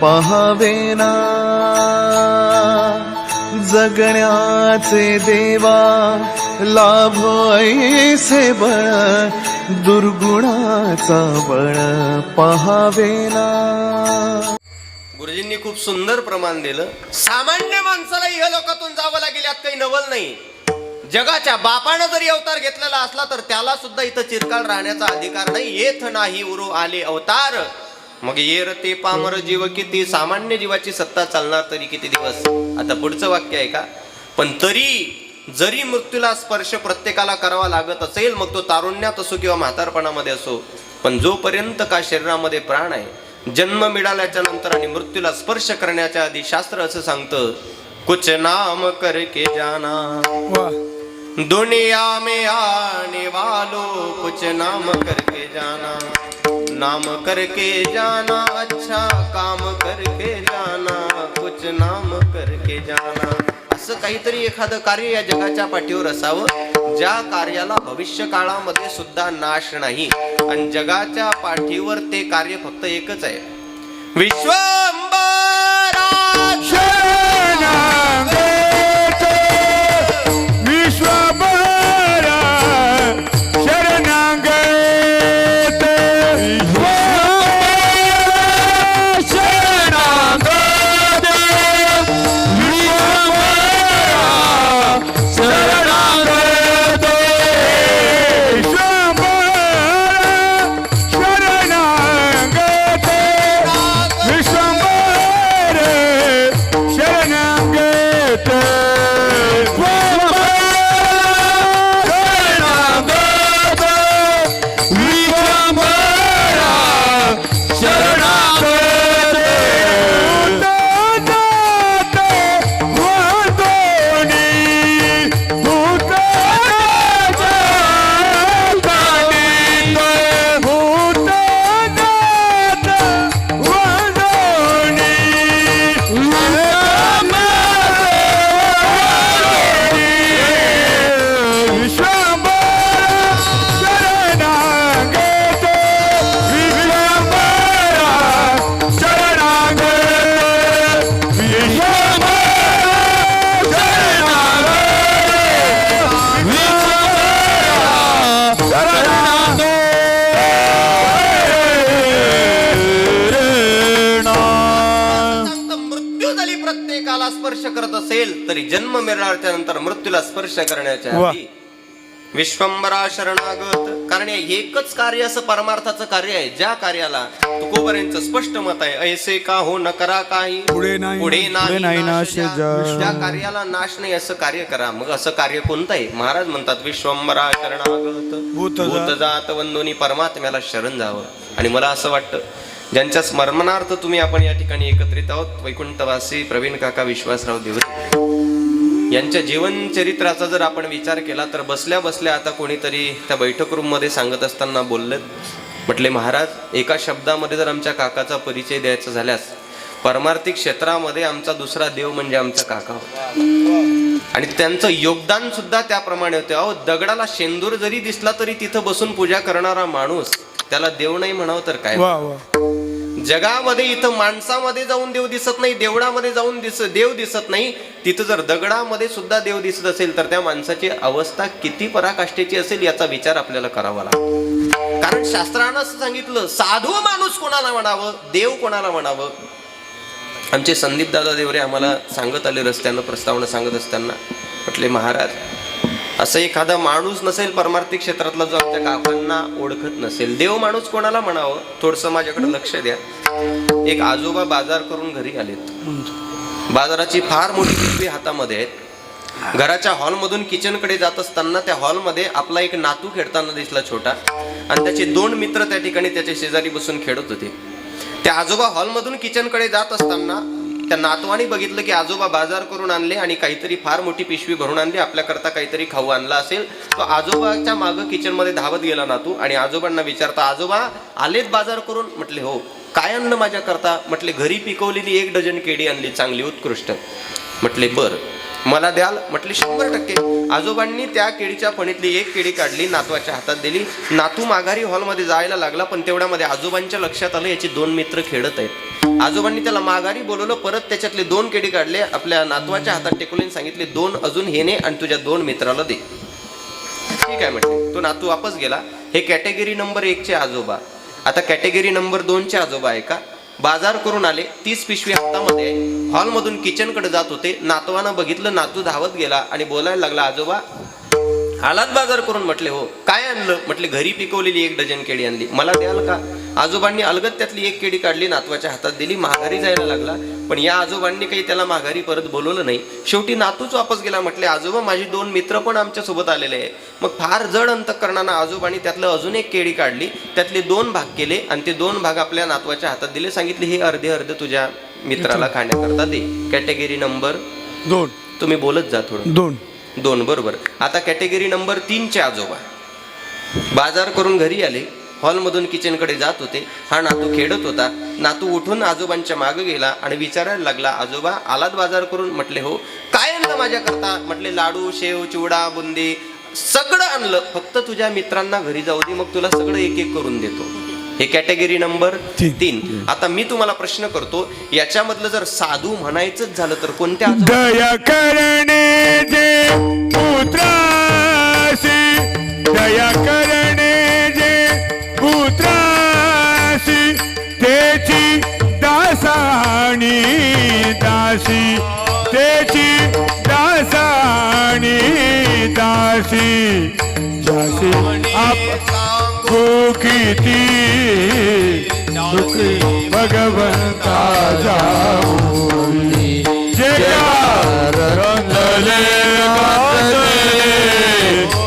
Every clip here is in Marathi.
पहावेना. जगण्याचे देवा लाभो ऐसे बळ, दुर्गुणाचा बळ पहावेना. गुरुजींनी खूप सुंदर प्रमाण दिलं. सामान्य माणसाला इह लोकातून जावं लागेल यात काही नवल नाही. जगाच्या बापानं जरी अवतार घेतलेला असला तर त्याला सुद्धा इथं चिरकाल राहण्याचा अधिकार नाही. येथ नाही उरू आले अवतार, मग येर ते पामर जीव किती. सामान्य जीवाची सत्ता चालणार तरी किती दिवस. आता पुढचं वाक्य आहे का, पण तरी जरी मृत्यूला स्पर्श प्रत्येकाला करावा लागत असेल, मग तो तारुण्यात असो किंवा म्हातारपणामध्ये असो, पण जोपर्यंत का शरीरामध्ये प्राण आहे, जन्म मिळाल्याच्या नंतर आणि मृत्यूला स्पर्श करण्याच्या आधी शास्त्र असं सांगतं, कुछ नाम करके जाना दुनिया में आने वालों, कुछ नाम करके जाना. नाम करके जाना, अच्छा काम करके जाना, कुछ नाम करके जाना. असं काहीतरी एखादं कार्य या जगाच्या पाठीवर असावं ज्या कार्याला भविष्य काळामध्ये सुद्धा नाश नाही. आणि जगाच्या पाठीवर ते कार्य फक्त एकच आहे, विश्वंभरा स्पर्श करत असेल तरी जन्म मिळाल्याच्या नंतर मृत्यूला स्पर्श करण्याच्या आधी विश्वंभरा शरणागत. कारण एकच कार्य असं परमार्थाचं कार्य आहे ज्या कार्याला तुकोबरांचं स्पष्ट मत आहे, ऐसे का हो न करा काही पुढे नाही नाश. ज्या कार्याला नाश नाही असं कार्य करा. मग असं कार्य कोणतं आहे? महाराज म्हणतात विश्वंभरा शरणागत, भूत जात वंदोनी, परमात्म्याला शरण जावं. आणि मला असं वाटतं ज्यांच्या स्मरणार्थ तुम्ही आपण या ठिकाणी एकत्रित आहोत, वैकुंठवासी प्रवीण काका विश्वासराव देवरे यांच्या जीवन चरित्राचा जर आपण विचार केला तर बसल्या बसल्या आता कोणीतरी त्या बैठक रूम मध्ये सांगत असताना बोलले, म्हटले महाराज एका शब्दामध्ये जर आमच्या काकाचा परिचय द्यायचा झाल्यास परमार्थिक क्षेत्रामध्ये आमचा दुसरा देव म्हणजे आमचा काका होता. आणि त्यांचं योगदान सुद्धा त्याप्रमाणे होते. अहो दगडाला शेंदूर जरी दिसला तरी तिथं बसून पूजा करणारा माणूस त्याला देव नाही म्हणावं तर काय. जगामध्ये इथं माणसामध्ये जाऊन देव दिसत नाही, देवळामध्ये जाऊन देव दिसत नाही, तिथं जर दगडामध्ये सुद्धा देव दिसत असेल तर त्या माणसाची अवस्था किती पराकाष्ठेची असेल याचा विचार आपल्याला करावा लागतो. कारण शास्त्रानं असं सांगितलं, साधू माणूस कोणाला म्हणावं, देव कोणाला म्हणावं. आमचे संदीप दादा देवरे आम्हाला सांगत आले रस्त्यानं प्रस्तावना सांगत असताना, म्हटले महाराज असं एखादा माणूस नसेल परमार्थिक क्षेत्रातला जो आमच्या काकांना ओळखत नसेल, देव माणूस कोणाला म्हणावं. थोडस माझ्याकडे लक्ष द्या. एक आजोबा बाजार करून घरी आलेत, बाजाराची फार मोठी पिशवी हातामध्ये आहेत. घराच्या हॉलमधून किचनकडे जात असताना त्या हॉलमध्ये आपला एक नातू खेळताना दिसला छोटा, आणि त्याचे 2 मित्र त्या ठिकाणी त्याच्या शेजारी बसून खेळत होते. त्या आजोबा हॉलमधून किचनकडे जात असताना त्या नातवाने बघितलं की आजोबा बाजार करून आणले आणि काहीतरी फार मोठी पिशवी भरून आणली, आपल्याकरता काहीतरी खाऊ आणला असेल. तो आजोबाच्या मागं किचन मध्ये धावत गेला नातू आणि आजोबांना विचारता, आजोबा आलेत बाजार करून? म्हटले हो. काय आणलं माझ्याकरता? म्हटले घरी पिकवलेली 1 डझन केळी आणली, चांगली उत्कृष्ट. म्हटले बर मला द्याल म्हटले 100%. आजोबांनी त्या केळीच्या फणीतली एक केळी काढली, नातवाच्या हातात दिली. नातू माघारी हॉलमध्ये जायला लागला, पण तेवढ्यामध्ये आजोबांच्या लक्षात आलं याची 2 मित्र खेळत आहेत. आजोबांनी त्याला माघारी बोलवलं, परत त्याच्यातले 2 केळी काढले, आपल्या नातवाच्या हातात टेकवले, सांगितले 2 अजून हे ने आणि तुझ्या 2 मित्राला दे. ठीक आहे म्हटले. तो नातू वापस गेला. हे कॅटेगरी नंबर 1 चे आजोबा. आता कॅटेगरी नंबर 2 चे आजोबा आहे का, बाजार करून आले, 30 पिशवी हातामध्ये, हॉलमधून किचनकडे जात होते. नातवानं बघितलं, नातू धावत गेला आणि बोलायला लागला, आजोबा आलात बाजार करून? म्हटले हो. काय आणलं? म्हटले घरी पिकवलेली 1 डझन केळी आणली, मला द्याल का? आजोबांनी अलगद त्यातली 1 केळी काढली, नातवाच्या हातात दिली, माघारी जायला लागला. पण या आजोबांनी काही त्याला माघारी परत बोलवलं नाही. शेवटी नातूच वापस गेला. म्हटले आजोबा माझी 2 मित्र पण आमच्या सोबत आलेले आहे. मग फार जड अंतःकरणानं आजोबांनी त्यातलं अजून 1 केळी काढली, त्यातले 2 भाग केले आणि ते 2 भाग आपल्या नातवाच्या हातात दिले. सांगितले हे अर्धे अर्धे तुझ्या मित्राला खाण्याकरता दे. Category number 2. तुम्ही बोलत जा थोडं. 2 बरोबर. आता कॅटेगरी नंबर 3 चे आजोबा बाजार करून घरी आले, हॉलमधून किचनकडे जात होते. हा नातू खेळत होता. नातू उठून आजोबांच्या मागे गेला आणि विचारायला लागला, आजोबा आलात बाजार करून? म्हटले हो. काय आणलं माझ्याकरता? म्हटले लाडू, शेव, चिवडा, बुंदी सगळं आणलं, फक्त तुझ्या मित्रांना घरी जाऊ दे, मग तुला सगळं एक एक करून देतो. हे कॅटेगरी नंबर 3. आता मी तुम्हाला प्रश्न करतो, याच्यामधलं जर साधू म्हणायचंच झालं तर कोणत्या? दया करणे जे पुत्रासी, दया करणे जे पुत्रासी, त्याची दासाणी दासी, त्याची दासाणी दासी, जासी आप किती दुःखी भगवंता जाऊनी, जे रंगले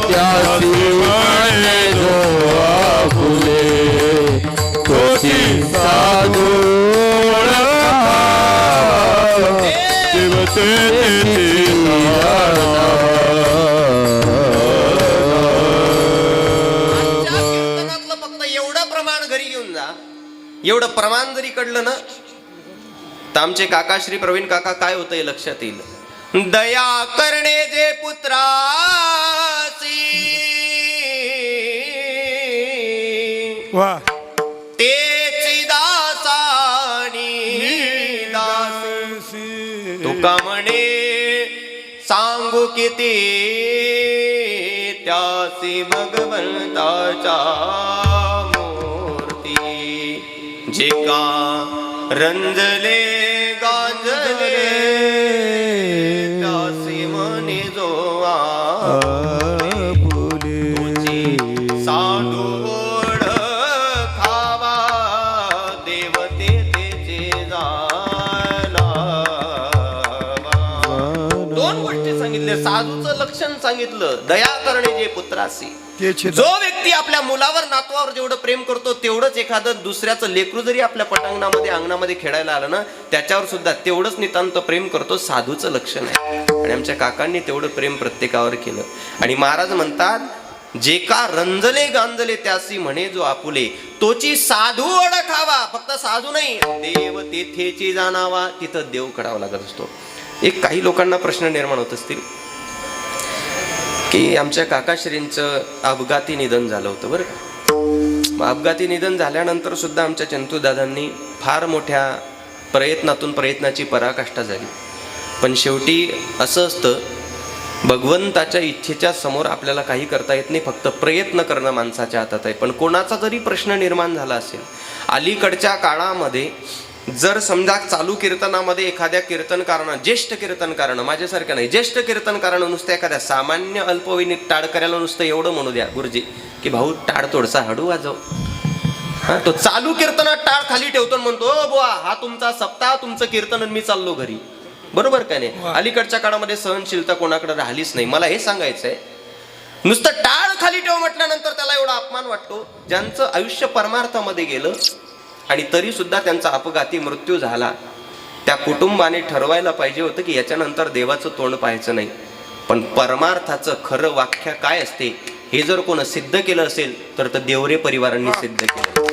त्यासी म्हणे जो आपुले, तोची साधू देवते एवढं प्रमाण जरी कळलं ना तर आमचे काका श्री प्रवीण काका काय होतंय लक्षात येईल. दया करणे जे पुत्रासी, वा तेची दासानी दासी, तुका म्हणे सांगू किती त्यासी भगवंताच्या जे का रंजले गांजले त्यासी म्हणे जो आपुले, तुझी साधू ओळखावा देवते तेचे जाणावा. 2 गोष्टी सांगितल्या. साधूचं लक्षण सांगितलं, दया करणे जे पुत्रासी. जो व्यक्ती आपल्या मुलावर नातवावर जेवढं प्रेम करतो तेवढंच एखादं दुसऱ्याचं लेकरू जरी आपल्या पटांगणामध्ये अंगणामध्ये खेळायला आलं ना त्याच्यावर सुद्धा तेवढंच नितांत प्रेम करतो. साधूचं लक्षण आहे. आणि आमच्या काकांनी तेवढं प्रेम प्रत्येकावर केलं. आणि महाराज म्हणतात जे का रंजले गांजले त्यासी म्हणे जो आपुले, तोची साधू ओळखावा. फक्त साधू नाही, देव तेथेची जाणावा. तिथं देव कळावा लागत असतो. एक काही लोकांना प्रश्न निर्माण होत असतील की आमच्या काकाश्रींचं अपघाती निधन झालं होतं बरं का. अपघाती निधन झाल्यानंतर सुद्धा आमच्या चंतूदादांनी फार मोठ्या प्रयत्नाची पराकाष्ठा झाली. पण शेवटी असं असतं, भगवंताच्या इच्छेच्या समोर आपल्याला काही करता येत नाही. फक्त प्रयत्न करणं माणसाच्या हातात आहे. पण कोणाचा जरी प्रश्न निर्माण झाला असेल, अलीकडच्या काळामध्ये जर समजा चालू कीर्तनामध्ये एखाद्या कीर्तनकारानं, ज्येष्ठ कीर्तनकारानं, माझ्यासारखं नाही, ज्येष्ठ कीर्तनकारानं नुसतं एखाद्या सामान्य अल्पवयीन टाळकऱ्याला नुसतं एवढं म्हणू द्या गुरुजी की भाऊ टाळ थोडसा हळू वाजव. हा, तो चालू कीर्तनात टाळ खाली ठेवतो म्हणतो ओ बुवा हा तुमचा सप्ताह, तुमचं कीर्तन, मी चाललो घरी. बरोबर का नाही? अलीकडच्या काळामध्ये सहनशीलता कोणाकडे राहिलीच नाही. मला हे सांगायचंय, नुसतं टाळ खाली ठेव म्हटल्यानंतर त्याला एवढा अपमान वाटतो. ज्यांचं आयुष्य परमार्थामध्ये गेलं आणि तरी सुद्धा त्यांचा अपघाती मृत्यू झाला, त्या कुटुंबाने ठरवायला पाहिजे होतं की याच्यानंतर देवाचं तोंड पाहायचं नाही. पण परमार्थाचं खरं वाक्य काय असते हे जर कोण सिद्ध केलं असेल तर देवरे परिवारांनी सिद्ध केलं.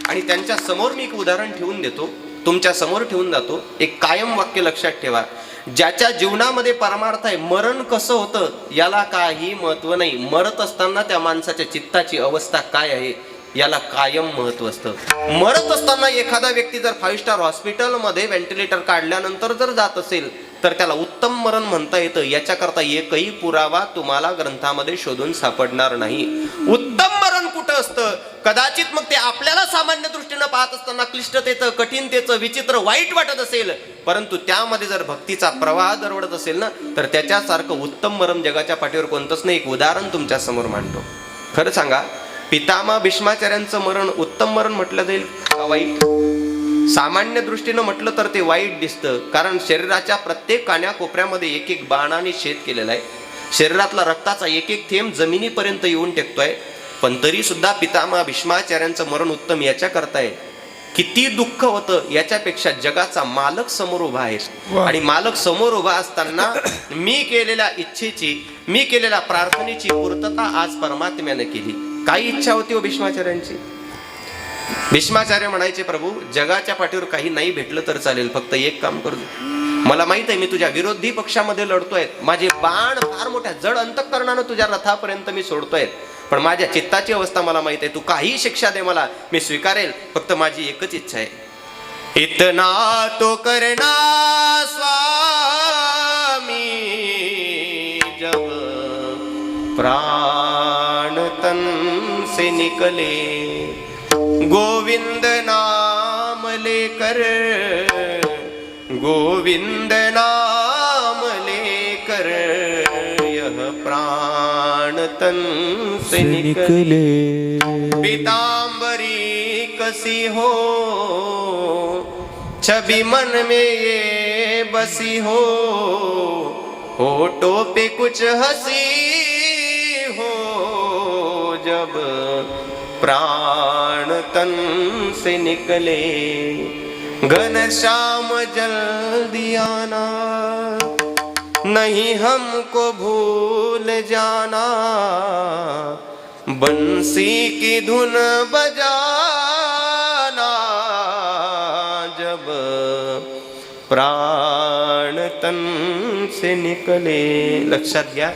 आणि त्यांच्या समोर मी एक उदाहरण ठेवून देतो. तुमच्या समोर ठेवून जातो. एक कायम वाक्य लक्षात ठेवा, ज्याच्या जीवनामध्ये परमार्थ आहे, मरण कसं होतं याला काही महत्व नाही. मरत असताना त्या माणसाच्या चित्ताची अवस्था काय आहे याला कायम महत्व असतं. मरत असताना एखादा व्यक्ती जर 5 स्टार हॉस्पिटलमध्ये व्हेंटिलेटर काढल्यानंतर जर जात असेल तर त्याला उत्तम मरण म्हणता येतं. याच्याकरता एकही पुरावा तुम्हाला ग्रंथामध्ये शोधून सापडणार नाही. उत्तम मरण कुठं असतं? कदाचित मग ते आपल्याला सामान्य दृष्टीनं पाहत असताना क्लिष्टतेचं, कठीणतेचं, विचित्र, वाईट वाटत असेल, परंतु त्यामध्ये जर भक्तीचा प्रवाह दरवडत असेल ना, तर त्याच्यासारखं उत्तम मरण जगाच्या पाठीवर कोणतंच नाही. एक उदाहरण तुमच्या समोर मांडतो. खरं सांगा, पितामह भीष्माचार्यांचं मरण उत्तम मरण म्हटलं जाईल का वाईट? सामान्य दृष्टीनं म्हटलं तर ते वाईट दिसतं, कारण शरीराच्या प्रत्येक कान्याकोपऱ्यामध्ये एक एक बाणाने छेद केलेला आहे. शरीरातला रक्ताचा एक एक थेंब जमिनीपर्यंत येऊन टेकतोय, पण तरी सुद्धा पितामह भीष्माचार्यांचं मरण उत्तम याच्या करताय. किती दुःख होतं याच्यापेक्षा जगाचा मालक समोर उभा आहे, आणि मालक समोर उभा असताना मी केलेल्या इच्छेची, मी केलेल्या प्रार्थनेची पूर्तता आज परमात्म्याने केली. काय इच्छा होती हो भीष्माचार्यांची? भीष्माचार्य म्हणायचे, प्रभू जगाच्या पाठीवर काही नाही भेटलं तर चालेल, फक्त एक काम करू. मला माहित आहे मी तुझ्या विरोधी पक्षामध्ये लढतोय, माझे बाण फार मोठ्या जड अंतःकरणानं तुझ्या रथापर्यंत मी सोडतोय, पण माझ्या चित्ताची अवस्था मला माहित आहे. तू काही शिक्षा दे मला, मी स्वीकारेल, फक्त माझी एकच इच्छा आहे. इतना तो करना स्वामी जब प्राण तन से निकले, गोविंद नाम लेकर, गोविंद नाम लेकर यह प्राण तन से निकले. पीतांबरी कसी हो, छवि मन में ये बसी हो, होठों पे कुछ हंसी हो, जब प्राण तन से निकले. घनश्याम जल्दी आना, नहीं हमको भूल जाना, बंसी की धुन बजाना, जब प्राण तन से निकले. लक्षात घ्या,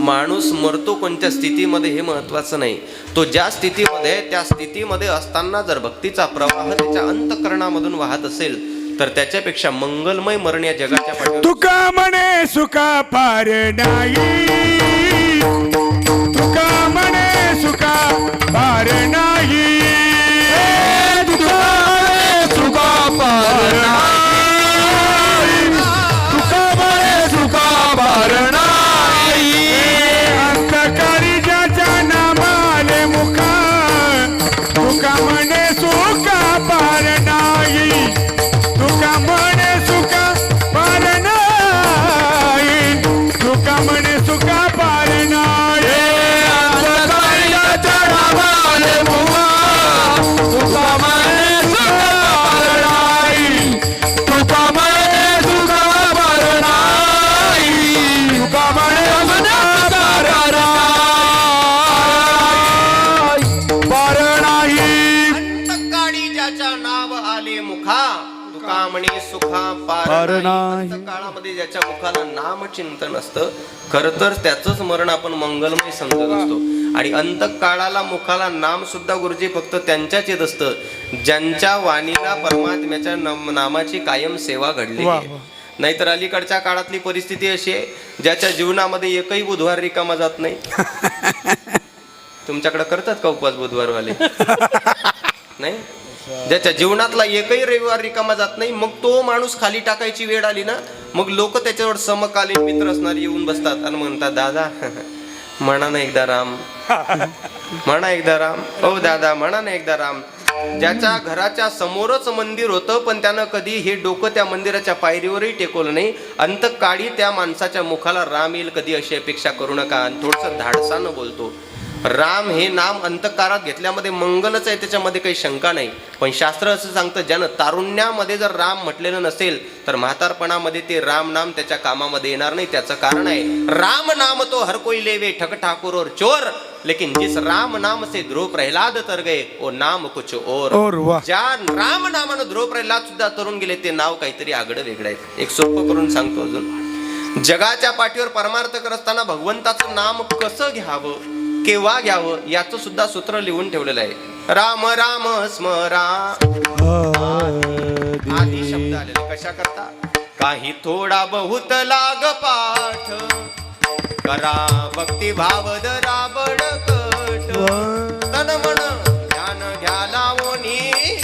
माणूस मरतो कोणत्या स्थितीमध्ये हे महत्वाचं नाही, तो ज्या स्थितीमध्ये आहे त्या स्थितीमध्ये असताना जर भक्तीचा प्रवाह त्याच्या अंतःकरणामधून वाहत असेल तर त्याच्यापेक्षा मंगलमय मरण या जगाच्या पाठीवर. तुका म्हणे सुका पार नाही, तुका म्हणे सुका पार नाही, तुका म्हणे सुका पार नाही, तुका म्हणे सुका पार नाही. अंतकारी ज्याच्या नामाले मुखा, तुका म्हणे सुका पार नाही, तुका म्हणे सुका पार नाही, तुका म्हणे सुका पार नाही. अंतकार्याच्या नावाने मुखा, तुका म्हणे सुका पार नाही, तुका म्हणे सुका पार नाही, तुका म्हणे सुका पार नाही. अंतकाळी ज्याच्या नाव आले मुखा, तुका म्हणे सुखा पार नाही. काळामध्ये ज्याच्या मुखाला नाम चिंतन असतं, खरं तर त्याचंच मरण आपण मंगलमय समजत असतो. आणि अंतकाळाला मुखाला नाम सुद्धा गुरुजी फक्त त्यांच्याच येत असतं ज्यांच्या वाणीला परमात्म्याच्या नामाची कायम सेवा घडली आहे. नाहीतर अलीकडच्या काळातली परिस्थिती अशी आहे, ज्याच्या जीवनामध्ये एकही बुधवार रिकामा जात नाही. तुमच्याकडे करतात का उपवास बुधवारवाले? नाही. ज्याच्या जीवनातला एकही रविवार रिकामा जात नाही, मग तो माणूस खाली टाकायची वेळ आली ना, मग लोक त्याच्यावर समकालीन मित्र असणारे येऊन बसतात आणि म्हणतात, दादा म्हणा ना एकदा राम, म्हणा एकदा राम, हो दादा म्हणा ना एकदा राम. ज्याच्या घराच्या समोरच मंदिर होतं, पण त्यानं कधी हे डोकं त्या मंदिराच्या पायरीवरही टेकवलं नाही. अंतकाळी त्या माणसाच्या मुखाला राम येईल कधी अशी अपेक्षा करू नका. आणि थोडंसं धाडसानं बोलतो, राम हे नाम अंतकारात घेतल्यामध्ये मंगलच आहे, त्याच्यामध्ये काही शंका नाही. पण शास्त्र असं सांगतं, ज्यानं तारुण्यामध्ये जर राम म्हटलेलं नसेल तर म्हातारपणामध्ये ते राम नाम त्याच्या कामामध्ये येणार नाही. त्याचं कारण आहे, राम नाम तो हर कोई लेवे ठग ठाकुर और चोर. लेकिन जिस राम नाम से ध्रुव प्रहलाद तर गए वो नाम कुछ और वाह. ज्या राम नामानं ध्रुव प्रहलाद सुद्धा तरुण गेले ते नाव काहीतरी आगळं वेगळं आहे. एक सोपं करून सांगतो अजून. जगाच्या पाठीवर परमार्थ करत असताना भगवंताचं नाम कसं घ्यावं, केव्हा घ्यावं याचं सुद्धा सूत्र लिहून ठेवलेलं आहे. राम राम स्मरा आदी शब्द आलेले कशा करता. काही थोडा बहुत लाग पाठ करा भक्ती भाव धरा बडकट तन मन ध्यान घ्या लावोनी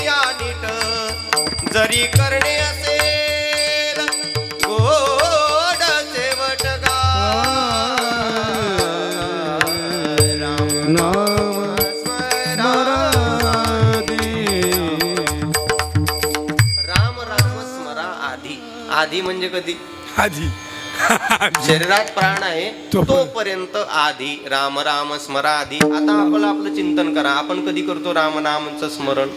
या नीट जरी करणे असेल गोड शेवट गा राम स्मरा राम राम स्मरा आधी. आधी म्हणजे कधी. आधी शरीरात प्राण आहे तोपर्यंत आधी राम राम स्मरा आधी. आता आपण आपलं चिंतन करा, आपण कधी करतो राम नामचं स्मरण.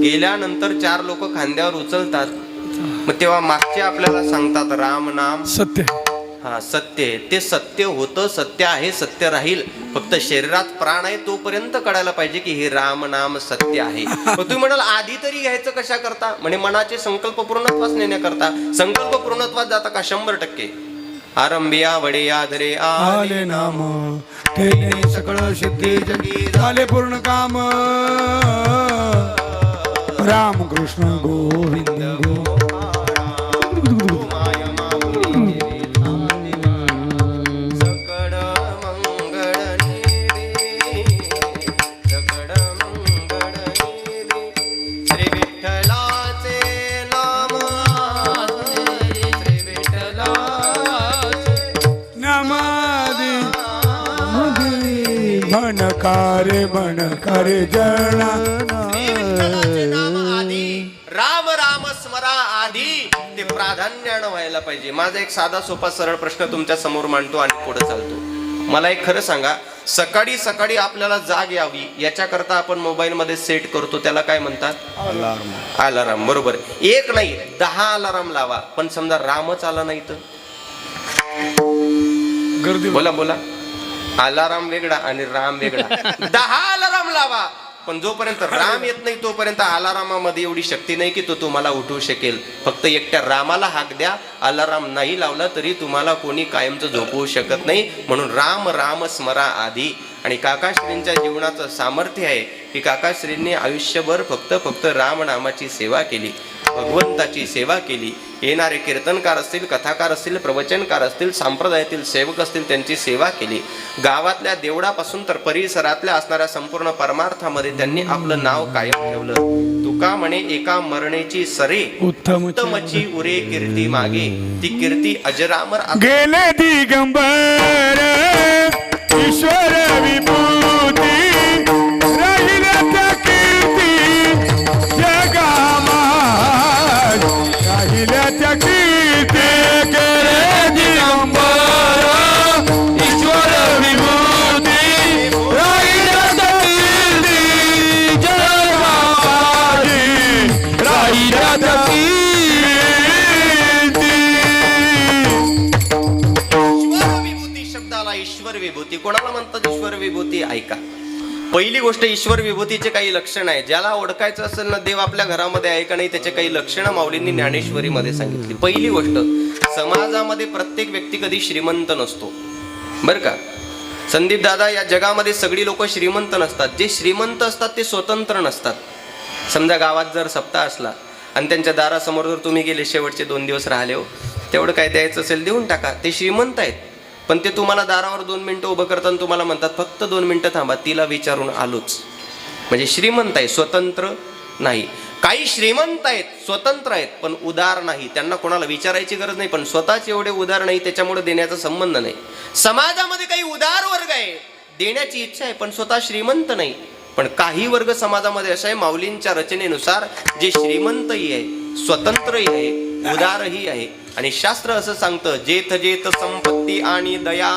गेल्यानंतर 4 लोक खांद्यावर उचलतात, मग तेव्हा मागचे आपल्याला सांगतात राम नाम सत्य. हा सत्य आहे. ते सत्य होतं, सत्य आहे, सत्य राहील. फक्त शरीरात प्राण आहे तोपर्यंत कळायला पाहिजे की हे राम नाम सत्य आहे. मग तुम्ही म्हणाल आधी तरी घ्यायचं कशा करता. म्हणजे मनाचे संकल्प पूर्णत्वास नेण्याकरता. संकल्प पूर्णत्वास जाता का 100%. आरंभिया वडिया धरे आले नाम केले सकळ सिद्धी जगी झाले पूर्ण काम. राम कृष्ण गोविंद गो. बनकारे जळा नाम आधी. राम राम स्मरा आधी. ते प्राधान्यानं व्हायला पाहिजे. माझा एक साधा सोपा सरळ प्रश्न तुमच्या समोर मांडतो आणि पुढे चालतो. मला एक खरं सांगा, सकाळी सकाळी आपल्याला जाग यावी याच्याकरता आपण मोबाईल मध्ये सेट करतो, त्याला काय म्हणतात. अलाराम. बरोबर. एक नाही 10 अलाराम लावा, पण समजा रामच आला नाही तर गर्दी. बोला बोला. अलाराम वेगळा आणि राम वेगळा. 10 अलाराम लावा, पण जोपर्यंत राम येत नाही तोपर्यंत अलारामामध्ये एवढी शक्ती नाही की तो तुम्हाला उठवू शकेल. फक्त एकट्या रामाला हाक द्या. अलाराम नाही लावला तरी तुम्हाला कोणी कायमचं झोपवू शकत नाही. म्हणून राम राम स्मरा आधी. आणि काकाश्रींच्या जीवनाचं सामर्थ्य आहे की काकाश्रींनी आयुष्यभर फक्त रामनामाची सेवा केली, भगवंताची सेवा केली. येणारे कीर्तनकार असतील, कथाकार असतील, प्रवचनकार असतील, संप्रदायातील सेवक असतील, त्यांची सेवा केली. गावातल्या देवळापासून तर परिसरातल्या असणाऱ्या संपूर्ण परमार्थामध्ये त्यांनी आपलं नाव कायम ठेवलं. तुका म्हणे एका मरणेची सरे उत्तमची उरे कीर्ती मागे. ती कीर्ती अजरामर गेले दिगंबर ईश्वर विभूती राहिल्या त्या कीर्ती जगामा राहिल्या त्या कीर्ती. गेले दिगंबर ईश्वर विभूती राहिल्या त्या कीर्ती जगामा राहिल्या त्या कीर्ती. ईश्वर विभूती कोणाला म्हणतात. ईश्वर विभूती ऐका. पहिली गोष्ट, ईश्वर विभूतीचे काही लक्षण आहे. ज्याला ओळखायचं असेल ना देव आपल्या घरामध्ये आहे का नाही त्याचे काही लक्षणं माऊलींनी ज्ञानेश्वरी मध्ये सांगितली. पहिली गोष्ट, समाजामध्ये प्रत्येक व्यक्ती कधी श्रीमंत नसतो बर का. संदीप दादा, या जगामध्ये सगळी लोक श्रीमंत नसतात. जे श्रीमंत असतात ते स्वतंत्र नसतात. समजा गावात जर सप्ताह असला आणि त्यांच्या दारासमोर जर तुम्ही गेले, शेवटचे 2 दिवस राहिले हो, तेवढं काय द्यायचं असेल देऊन टाका. ते श्रीमंत आहेत, पण ते तुम्हाला दारावर 2 मिनिटं उभं करताना तुम्हाला म्हणतात फक्त 2 मिनिटं थांबा, तिला विचारून आलोच. म्हणजे श्रीमंत आहे, स्वतंत्र नाही. काही श्रीमंत आहेत, स्वतंत्र आहेत, पण उदार नाही. त्यांना कोणाला विचारायची गरज नाही, पण स्वतःच एवढे उदार नाही, त्याच्यामुळे देण्याचा संबंध नाही. समाजामध्ये काही उदार वर्ग आहे, देण्याची इच्छा आहे, पण स्वतः श्रीमंत नाही. पण काही वर्ग समाजामध्ये असा आहे, माऊलींच्या रचनेनुसार जे श्रीमंतही आहे, स्वतंत्रही आहे, उदारही आहे. आणि शास्त्र असं सांगतं, जेथ जेथ संपत्ती आणि दया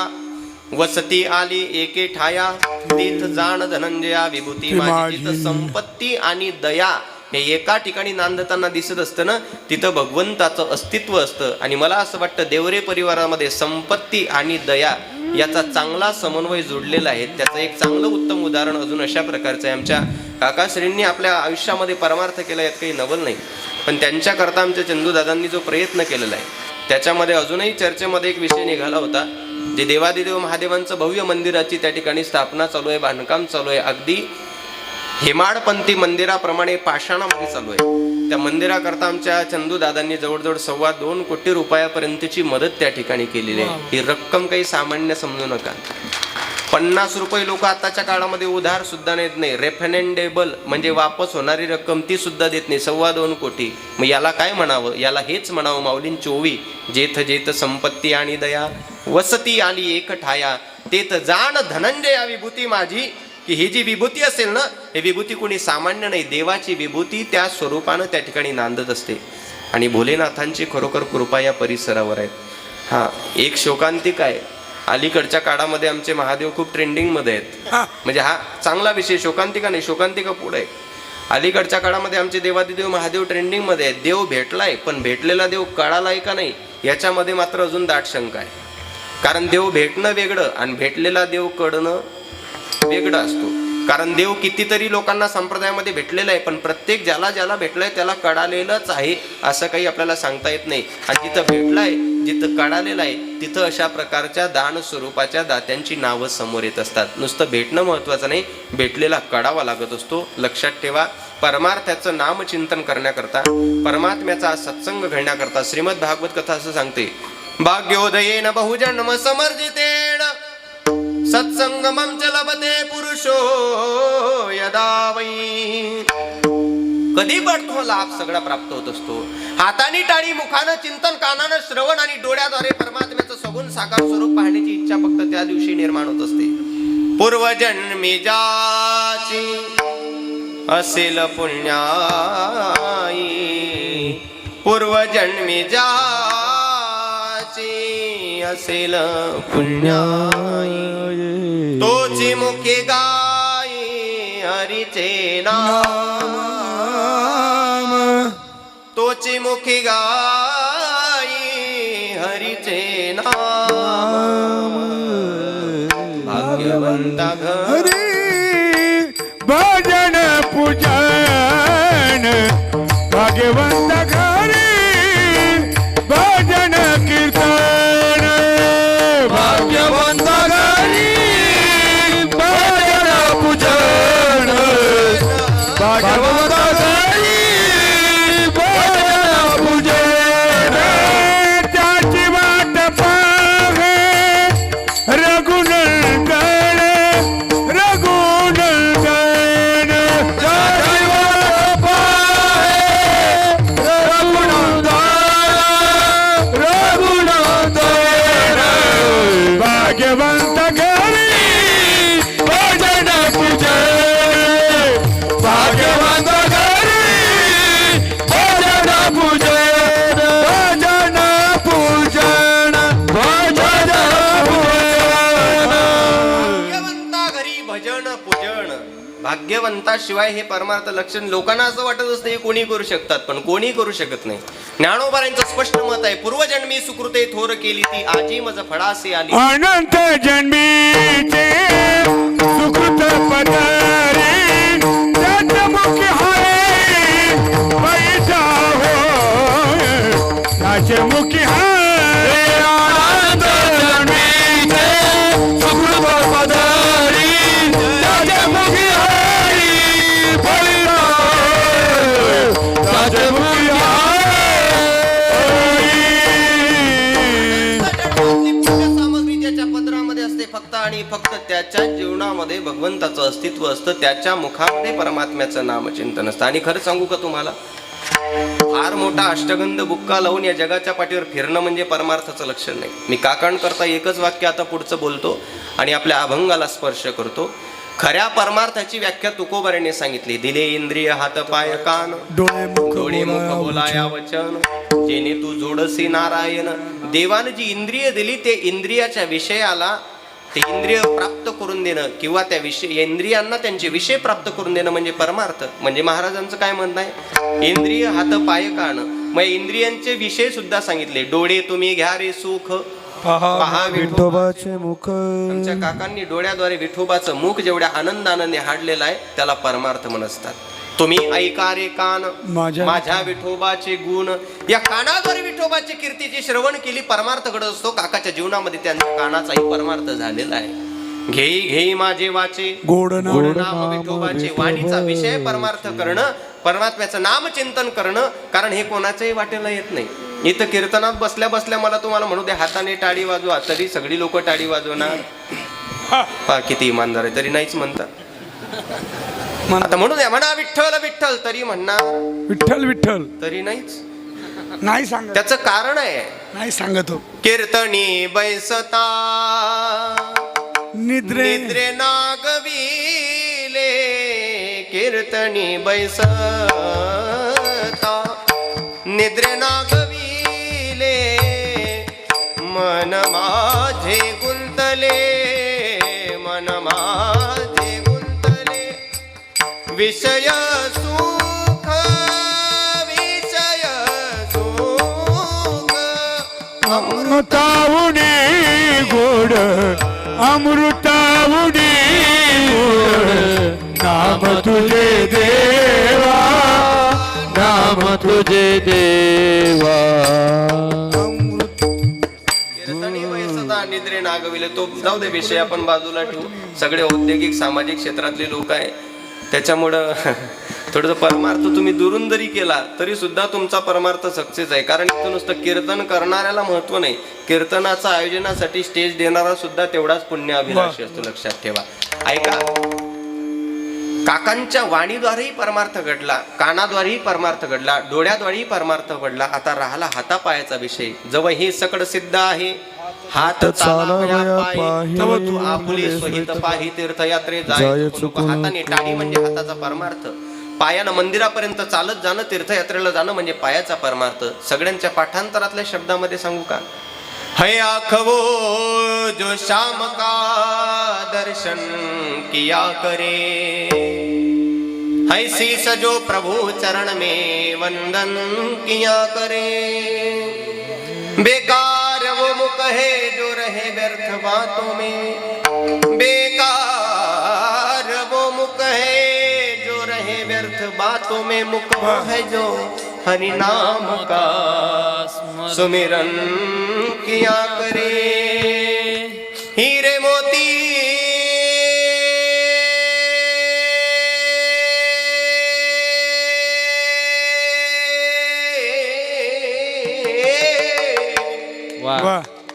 वसती आली एके ठाया, तीथ जाण धनंजया विभूती माझी. जिथं संपत्ती आणि दया हे एका ठिकाणी नांदताना दिसत असतं ना, तिथं भगवंताचं अस्तित्व असतं. आणि मला असं वाटतं देवरे परिवारामध्ये संपत्ती आणि दया याचा चांगला समन्वय जोडलेला आहे. त्याचं एक चांगलं उत्तम उदाहरण अजून अशा प्रकारचं आहे. आमच्या काकाश्रींनी आपल्या आयुष्यामध्ये परमार्थ केला, यात काही नवल नाही, पण त्यांच्याकरता आमच्या चंदूदादांनी जो प्रयत्न केलेला आहे त्याच्यामध्ये अजूनही चर्चेमध्ये एक विषय निघाला होता. जे देवादिदेव महादेवांचं भव्य मंदिराची त्या ठिकाणी स्थापना चालू आहे, बांधकाम चालू आहे, अगदी हेमाडपंथी मंदिराप्रमाणे पाषाणामध्ये चालू आहे. त्या मंदिराकरता आमच्या चंदूदादांनी जवळजवळ 2.25 कोटी रुपयापर्यंतची मदत त्या ठिकाणी केलेली आहे. ही रक्कम काही सामान्य समजू नका. 50 रुपये लोक आताच्या काळामध्ये उधार सुद्धा देत नाही. रेफनेंडेबल म्हणजे वापस होणारी रक्कम ती सुद्धा देत नाही. 2.25 कोटी. मग याला काय म्हणावं? याला हेच म्हणावं माऊलींची ओवी, जेथ जेथ संपत्ती आणि दया वसती आली एक ठाया, तेथ जाण धनंजया विभूती माझी. की ही जी विभूती असेल ना, हे विभूती कोणी सामान्य नाही, देवाची विभूती त्या स्वरूपानं त्या ठिकाणी नांदत असते. आणि भोलेनाथांची खरोखर कृपा या परिसरावर आहे. हा एक शोकांतिक आहे. अलीकडच्या काळामध्ये आमचे महादेव खूप ट्रेंडिंगमध्ये आहेत. म्हणजे हा चांगला विषय, शोकांतिका नाही, शोकांतिका पुढे आहे. अलीकडच्या काळामध्ये आमचे देवादिदेव महादेव ट्रेंडिंगमध्ये आहेत. देव भेटलाय, पण भेटलेला देव कळालाय का नाही याच्यामध्ये मात्र अजून दाट शंका आहे. कारण देव भेटणं वेगळं आणि भेटलेला देव कळणं वेगळं असतो. कारण देव कितीतरी लोकांना संप्रदायामध्ये भेटलेला आहे, पण प्रत्येक ज्याला ज्याला भेटलाय त्याला कळालेलंच आहे असं काही आपल्याला सांगता येत नाही. आणि जिथं भेटलाय, जिथं कळालेलं आहे, तिथं अशा प्रकारच्या दान स्वरूपाच्या दात्यांची नावं समोर येत असतात. नुसतं भेटणं महत्वाचं नाही, भेटलेला कळावा लागत असतो. लक्षात ठेवा, परमार्थाचं नामचिंतन करण्याकरता, परमात्म्याचा सत्संग घडण्याकरता श्रीमद भागवत कथा असं सांगते, भाग्योदयेन बहुजन्म समर्जितेन सत्संगमं च लभते पुरुषो यदा वै. कधी पण तो लाभ सगळा प्राप्त होत असतो. हाताने टाळी, मुखानं चिंतन, कानानं श्रवण आणि डोळ्याद्वारे परमात्म्याचं सगुण साकार स्वरूप पाहण्याची इच्छा फक्त त्या दिवशी निर्माण होत असते. पूर्वजन्मी ज्याची असेल पुण्याई, पूर्वजन्मी ज्याची असेल पुण्याई, तोची मुखी गाई हरीचे नाम, तोची मुखी गाई हरीचे नाम. भाग्यवंता हरी भजन पूजन, भाग्यवंत घरी भजन कीर्तन, भाग्यवंत घरी भजन पूजन, भाग्यवंत घरी भजन पूजन. त्याची वाट पाहे रघुनंदन, रघुनंदन, त्याची वाट पाहे रघुनंदन, रघुनंदन. भाग्यवंत घरी भजन पूजन, भाग्यवंत घरी भजन पूजन, भजन पूजन, भजन पूजन. भाग्यवंता घरी भजन पूजन. भाग्यवंताशिवाय हे परमार्थ लक्षण लोकांना असं वाटत असतं हे कोणी करू शकतात, पण कोणी करू शकत नाही. ज्ञानोबारांचं स्पष्ट मत आहे, पूर्वजन्मी सुकृते थोर केली ती आजी मज फळासे आली. अनंत जन्मीचे सुकृत पदरी मुखी हाय पैसा हो, त्याचे मुखी हाय. अनंत जन्मीचे सुकृत पदरी त्याचे मुखी हाय पैसा हो, त्याचे मुखी हाय. सामग्री त्याच्या पदरामध्ये असते फक्त आणि फक्त त्याच्या जीवनामध्ये भगवंताचं अस्तित्व असतं, त्याच्या मुखामध्ये परमात्म्याचं नामचिंतन असतं. आणि खरं सांगू का तुम्हाला, फार मोठा अष्टगंध बुक्का लावून या जगाच्या पाठीवर फिरणं म्हणजे परमार्थाचं लक्षण नाही. मी काकांकरता एकच वाक्य आता पुढचं बोलतो आणि आपल्या अभंगाला स्पर्श करतो. खऱ्या परमार्थाची व्याख्या तुकोबाराने सांगितली, दिले इंद्रिय हात पाय कान, डोळे मुख बोलाया वचन, जेणे तू जोडसी नारायण. देवानं जी इंद्रिय दिली ते इंद्रियाच्या विषयाला ते इंद्रिय प्राप्त करून देणं किंवा त्या विषय इंद्रियांना त्यांचे विषय प्राप्त करून देणं म्हणजे परमार्थ. म्हणजे महाराजांचं काय म्हणणं आहे, इंद्रिय हात पाय कान, मग इंद्रियांचे विषय सुद्धा सांगितले. डोळे तुम्ही घ्या रे सुख, पहा विठोबाचे मुख आमच्या काकांनी डोळ्याद्वारे विठोबाचं मुख जेवढ्या आनंदाने निहाडलेलं आहे त्याला परमार्थ म्हणतात. तुम्ही ऐका रे कान माझ्या विठोबाचे गुण. या कानाद्वारे विठोबाची कीर्तीची श्रवण केली परमार्थ घडत असतो. काकाच्या जीवनामध्ये त्यांच्या कानाचाही परमार्थ झालेला आहे. घेई घेई माझे वाचे गोड नाम विठोबाचे. वाणीचा विषय परमार्थ करणं, परमात्म्याचं नाम चिंतन करणं. कारण हे कोणाच्याही वाटेला येत नाही. इथं कीर्तनात बसल्या बसल्या मला तुम्हाला म्हणू दे हाताने टाळी वाजवा, तरी सगळी लोक टाळी वाजवणार. पहा किती इमानदार आहे, तरी नाहीच म्हणतात. आता म्हणू द्या, म्हणा विठ्ठल विठ्ठल, तरी म्हणणार विठ्ठल विठ्ठल, तरी नाहीच. नाही सांगत. त्याचं कारण आहे, नाही सांगत हो. कीर्तनी बैसता निद्रे निद्रे नागविले. कीर्तनी बैसता निद्रे नागविले. मन माझे गुंतले, मन माझे गुंतले. विषय सुख विषय सुख. अमृतावुने गोड अमृतावुने गोड नाम तुझे देवा, नाम तुझे देवा. कीर्तनी वयसता निद्रे नागविले. तो जाऊ दे विषय आपण बाजूला ठेवू. सगळे औद्योगिक सामाजिक क्षेत्रातले लोक आहे, त्याच्यामुळं थोडंसं परमार्थ तुम्ही दुरून जरी केला तरी सुद्धा तुमचा परमार्थ सक्सेस आहे. कारण इथं नुसतं कीर्तन करणाऱ्याला महत्व नाही, कीर्तनाच्या आयोजनासाठी स्टेज देणारा सुद्धा तेवढाच पुण्य अभिलाषी असतो. लक्षात ठेवा. ऐका, काकांच्या वाणीद्वारेही परमार्थ घडला, कानाद्वारेही परमार्थ घडला, डोळ्याद्वारेही परमार्थ घडला. आता राहिला हातापायाचा विषय. जवळ हे सकड सिद्ध आहे. हात चालावया पायी, तव तू आपुले स्वहित पाही. तीर्थयात्रे जाय चुकू नको. हाताने टाळी म्हणजे हाताचा परमार्थ. पायानं मंदिरापर्यंत चालत जाणं, तीर्थयात्रेला जाणं म्हणजे पायाचा परमार्थ. सगळ्यांच्या पाठांतरातल्या शब्दामध्ये सांगू का? है आखवो जो शाम का दर्शन किया करे. है शीस जो प्रभु चरण में वंदन किया करे. बेकार वो मुख है जो रहे व्यर्थ बातों में. बेकार वो मुख है जो रहे व्यर्थ बातों में. मुख वो है जो हरि नाम का सुमिरन किया करे. हीरे मोती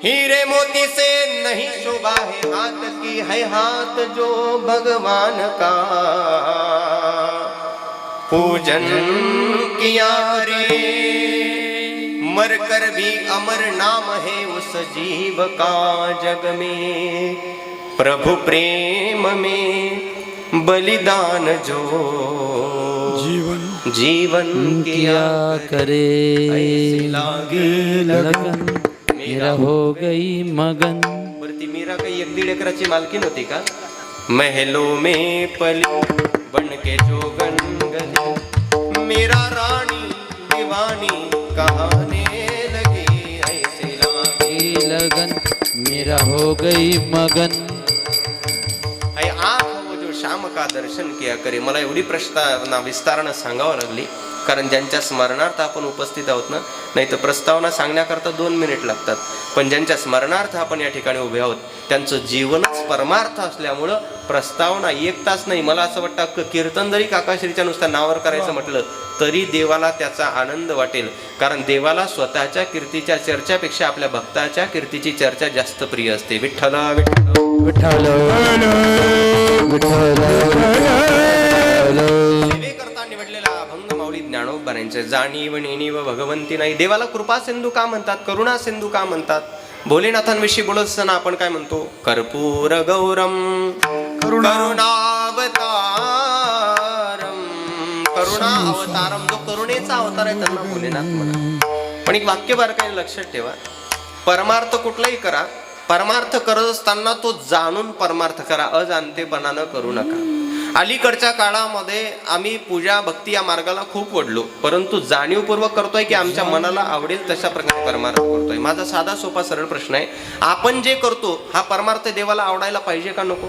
हीरे मोती से नहीं शोभा है हाथ की. है हाथ जो भगवान का पूजन किया करे. मर कर भी अमर नाम है उस जीव का जग में. प्रभु प्रेम में बलिदान जो जीवन किया करे. ऐसे लागे लगन मेरा हो गई मगन. बरं, ती मीरा काही 1-1.5 एकराची मालकीन होती का? महलों में पली बन के जोगन गली. मेरा रानी दीवानी कहाने लगी. ऐसे लागे लगन मेरा हो गई मगन. है आँख वो जो शाम का दर्शन किया करे. मला एवढी प्रस्तावना विस्तारानं सांगावं लागली, कारण ज्यांच्या स्मरणार्थ आपण उपस्थित आहोत ना, नाही तर प्रस्तावना सांगण्याकरता 2 मिनिट लागतात. पण ज्यांच्या स्मरणार्थ आपण या ठिकाणी उभे आहोत त्यांचं जीवनच परमार्थ असल्यामुळं प्रस्तावना 1 तास नाही. मला असं वाटतं कीर्तन जरी काकाश्रीच्या नुसत्या नावावर करायचं म्हटलं तरी देवाला त्याचा आनंद वाटेल. कारण देवाला स्वतःच्या कीर्तीच्या चर्चापेक्षा आपल्या भक्ताच्या कीर्तीची चर्चा जास्त प्रिय असते. विठ्ठल विठ्ठल विठ्ठल. सेवेकरता निवडलेला अभंग माऊली ज्ञानोबांचे. जाणीव नेणीव भगवंती नाही. देवाला कृपा सिंधू का म्हणतात, करुणा सिंधू का म्हणतात? भोलेनाथांविषयी बोलत असताना आपण काय म्हणतो? कर्पूर गौरम करुणावतारम. करुणा अवतारम, जो करुणेचा अवतार आहे त्यांना भोलेनाथ म्हणा. पण एक वाक्य बारकाईने लक्षात ठेवा, परमार्थ कुठलाही करा परमार्थ करत असताना तो जाणून परमार्थ करा, अजाणतेपणानं करू नका. अलीकडच्या काळामध्ये आम्ही पूजा भक्ती या मार्गाला खूप वडलो, परंतु जाणीवपूर्वक करतोय की आमच्या मनाला आवडेल तशा प्रकारे परमार्थ करतोय. माझा साधा सोपा सरळ प्रश्न आहे, आपण जे करतो हा परमार्थ देवाला आवडायला पाहिजे का नको?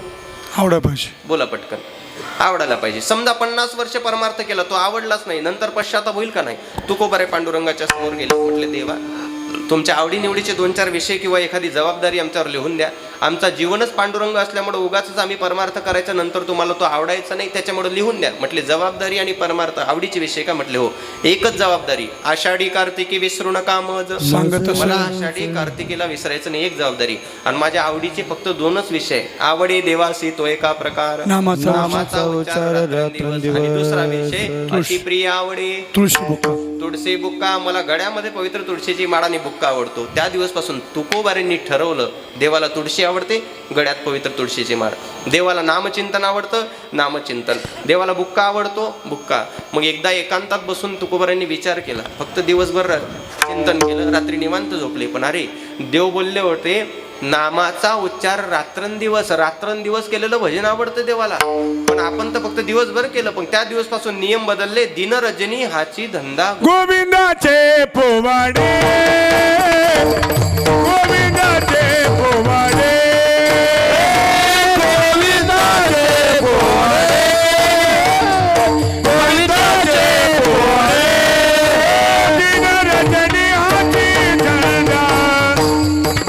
आवडा पाहिजे. बोला पटकन. आवडायला पाहिजे. समजा 50 वर्ष परमार्थ केला, तो आवडलाच नाही, नंतर पश्चाताप होईल का नाही? तुकोबारे पांडुरंगाच्या समोर गेले, म्हटले देवा तुमच्या आवडीनिवडीचे 2-4 विषय किंवा एखादी जबाबदारी आमच्यावर लिहून द्या. आमचा जीवनच पांडुरंग असल्यामुळे उगाच आम्ही परमार्थ करायचा, नंतर तुम्हाला तो आवडायचा नाही, त्याच्यामुळे लिहून द्या. म्हटले जबाबदारी आणि परमार्थ आवडीचे विषय का? म्हटले हो, एकच जबाबदारी, आषाढी कार्तिकी विसरू नका मज. मला आषाढी कार्तिकीला विसरायचं नाही, एक जबाबदारी. आणि माझ्या आवडीचे फक्त 2च विषय, आवडे देवासी तो एका प्रकार, नामाचा उच्चार रात्रंदिवस. आणि दुसरा विषय अतिप्रिय आवडे तुळशी बुक्का. मला गळ्यामध्ये पवित्र तुळशीची माळ आणि बुक्का आवडतो. त्या दिवसपासून तुकोबारेंनी ठरवलं, देवाला तुळशी आवडते, गळ्यात पवित्र तुळशीची माळ. देवाला नामचिंतन आवडतं, नामचिंतन. देवाला बुक्का आवडतो, बुक्का. मग एकदा एकांतात बसून तुकोबारांनी विचार केला, फक्त दिवसभर चिंतन केलं, रात्री निवांत झोपले. पण अरे देव बोलले होते नामाचा उच्चार रात्रंदिवस केलेलं भजन आवडतं देवाला. पण आपण तर फक्त दिवसभर केलं, पण त्या दिवसपासून नियम बदलले, दिन रजनी हाची धंदा. गोविंदाचे पोवाडे, गोविंदाचे पोवाडे, गोविंदाचे पोवाडे, गोविंदाचे पोवाडे, दिन रजनी हाची धंदा.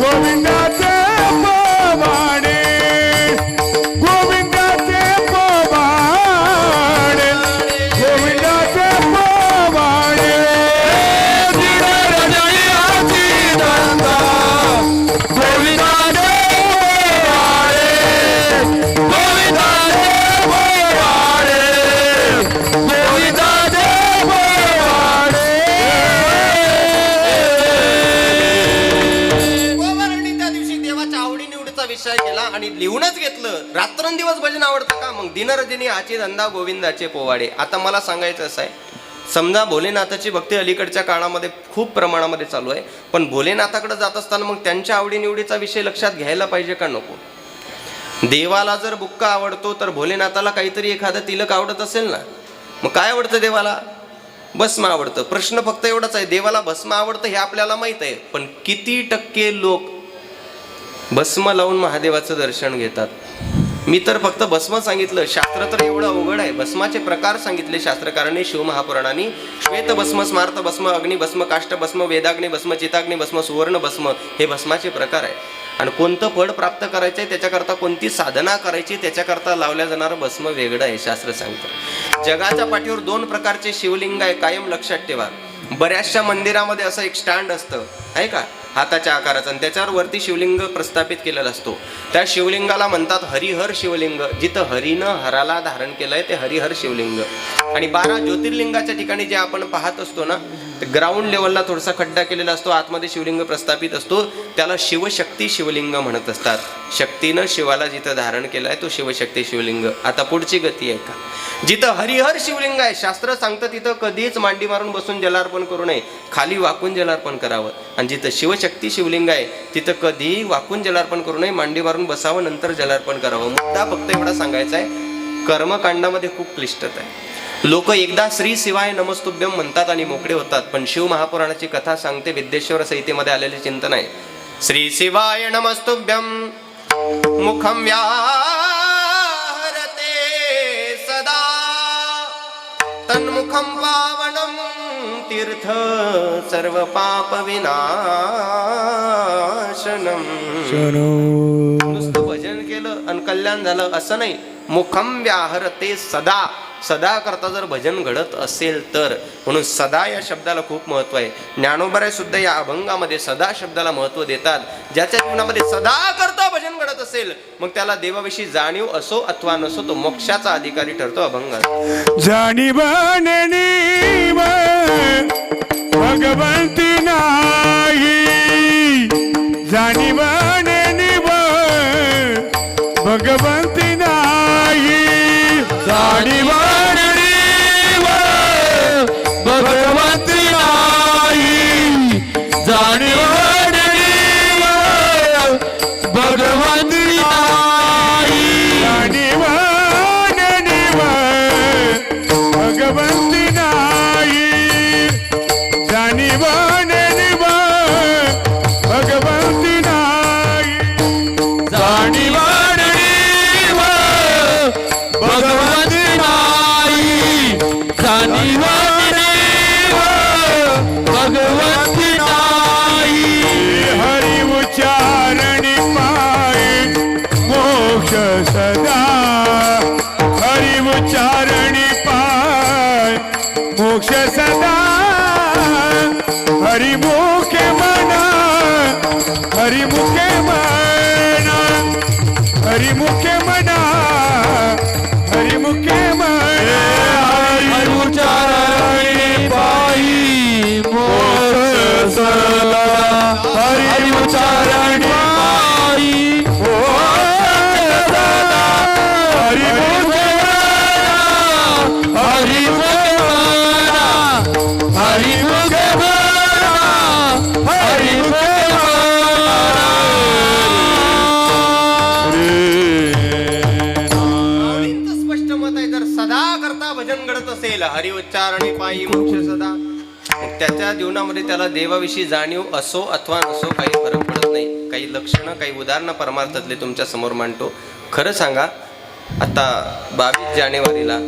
गोविंदाचे पोवाडे, गोविंदाचे पोवाडे, गोविंदाचे पोवाडे, दिन रजनी हाची धंदा. गोविंदाचे पोवाडे, गोविंदाचे पोवाडे, गोविंदाचे पोवाडे. तुकोबारांनी त्या दिवशी देवाच्या आवडीनिवडीचा विषय केला आणि लिहूनच घेतलं, रात्रंदिवस भजन आवडतं का? मग दिनरजनी हाची धंदा गोविंदाचे पोवाडे. आता मला सांगायचं असं आहे, समजा भोलेनाथाची भक्ती अलीकडच्या काळामध्ये खूप प्रमाणामध्ये चालू आहे, पण भोलेनाथाकडे जात असताना मग त्यांच्या आवडीनिवडीचा विषय लक्षात घ्यायला पाहिजे का नको? देवाला जर बुक्का आवडतो तर भोलेनाथाला काहीतरी एखादं तिलक आवडत असेल ना. मग काय आवडतं देवाला? भस्म आवडतं. प्रश्न फक्त एवढाच आहे, देवाला भस्म आवडतं हे आपल्याला माहित आहे, पण किती टक्के लोक भस्म लावून महादेवाचं दर्शन घेतात? मी तर फक्त भस्म सांगितलं, शास्त्र तर एवढं अवघड आहे. भस्माचे प्रकार सांगितले शास्त्रकारांनी शिवमहापुराणाने. श्वेत भस्म, स्मार्त भस्म, अग्नी भस्म, काष्ट भस्म, वेदाग्नी भस्म, चिताग्नी भस्म, सुवर्ण भस्म, हे भस्माचे प्रकार आहे. आणि कोणतं फळ प्राप्त करायचंय, त्याच्याकरता कोणती साधना करायची, त्याच्याकरता लावल्या जाणारं भस्म वेगळं आहे, शास्त्र सांगतं. जगाच्या पाठीवर 2 प्रकारचे शिवलिंग आहे, कायम लक्षात ठेवा. बऱ्याचशा मंदिरामध्ये असं एक स्टँड असतं, आहे का, हाताच्या आकाराचा, आणि त्याच्यावर वरती शिवलिंग प्रस्थापित केलेला असतो. त्या शिवलिंगाला म्हणतात हरिहर शिवलिंग. जिथं हरीनं हराला धारण केलंय ते हरिहर शिवलिंग. आणि 12 ज्योतिर्लिंगाच्या ठिकाणी जे आपण पाहत असतो ना, ग्राउंड लेवलला थोडासा खड्डा केलेला असतो, आतमध्ये शिवलिंग प्रस्थापित असतो, त्याला शिवशक्ती शिवलिंग म्हणत असतात. शक्तीनं शिवाला जिथं धारण केलंय तो शिवशक्ती शिवलिंग. आता पुढची गती आहे का, जिथं हरिहर शिवलिंग आहे, शास्त्र सांगतं तिथं कधीच मांडी मारून बसून जलार्पण करू नये, खाली वाकून जलार्पण करावं. आणि जिथं शिवशक्ती शिवलिंग आहे तिथं कधीही वाकून जलार्पण करू नये, मांडी मारून बसावं, नंतर जलार्पण करावं. मुद्दा फक्त एवढा सांगायचा आहे, कर्मकांडामध्ये खूप क्लिष्टता आहे. लोक एकदा श्री शिवाय नमस्तुभ्यम म्हणतात आणि मोकळे होतात, पण शिव महापुराणाची कथा सांगते, विद्येश्वर संहितेमध्ये आलेले चिंतन आहे. श्री शिवाय नमस्तुभ्यम मुखम व्याहरते सदा तन्मुखम पावनम तीर्थ सर्व पाप विनाशनम. नुसतं भजन केलं आणि कल्याण झालं असं नाही. मुखम व्याहरते सदा, सदा करता जर भजन घडत असेल तर, म्हणून सदा या शब्दाला खूप महत्व आहे. ज्ञानोबराय सुद्धा या अभंगामध्ये सदा शब्दाला महत्व देतात. ज्याच्या जीवनामध्ये सदा करता भजन घडत असेल, मग त्याला देवाविषयी जाणीव असो अथवा नसो, तो मोक्षाचा अधिकारी ठरतो. अभंगात जाणीव भगवंती नाही, जाणीव भगवंती नाही, जाणीव भगवंती नाही, जाणीव सदा हरिमुखे म्हणा हरिमुखे म्हणा हरिमुखे म्हणा हरिमुखे म्हणा हरिउच्चारणी पायी मोक्ष सदा हरिउच्चारणी पायी मोक्ष सदा हरिमुखे म्हणा हरिमुखे म्हणा हरिमुखे म्हणा हरिमुखे माऊलींचं स्पष्ट मत आहे, जर सदा करता भजन घडत असेल हरि उच्चारणी पायी मोक्ष सदा, मग त्याच्या जीवनामध्ये त्याला देवाविषयी जाणीव असो अथवा नसो काही फरक पडत नाही. काही लक्षणं काही उदाहरणं परमार्थातले तुमच्या समोर मांडतो. खरं सांगा, आता 22 जानेवारीला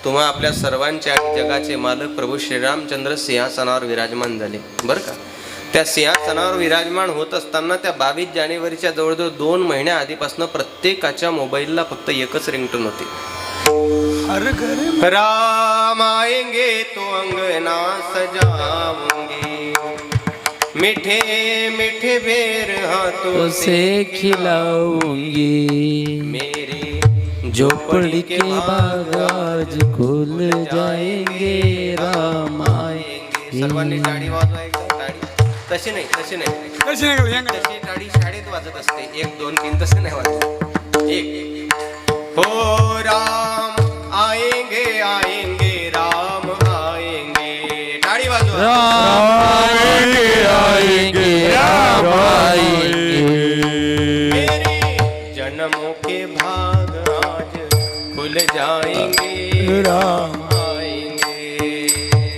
तुम्हा आपल्या सर्वांचे आणि जगाचे मालक प्रभू श्रीरामचंद्र सिंहासनावर विराजमान झाले बरं का. त्या सिंहासनावर विराजमान होत असताना त्या 22 जानेवारीच्या जवळजवळ 2 महिन्या आधीपासून प्रत्येकाच्या मोबाईलला फक्त एकच रिंगटोन होती. राम आएंगे तो अंगना सजाऊंगी, मीठे मीठे बेर हाथों से खिलाऊंगी, मेरी झोपड़ी के बाग आज खुल जाएंगे, राम आएंगे. सर्वांनी टाळी वाजवायची. टाळी तशी नाही तशी टाळी शाळेत वाजत असते. 1 2 3 तसे नाही वाजत. 1 हो राम आएंगे आएंगे राम आएंगे. टाळी वाजवा. राम आएंगे राम आएंगे, मेरे जन्मों के भाग आज खुल जाएंगे, राम आएंगे.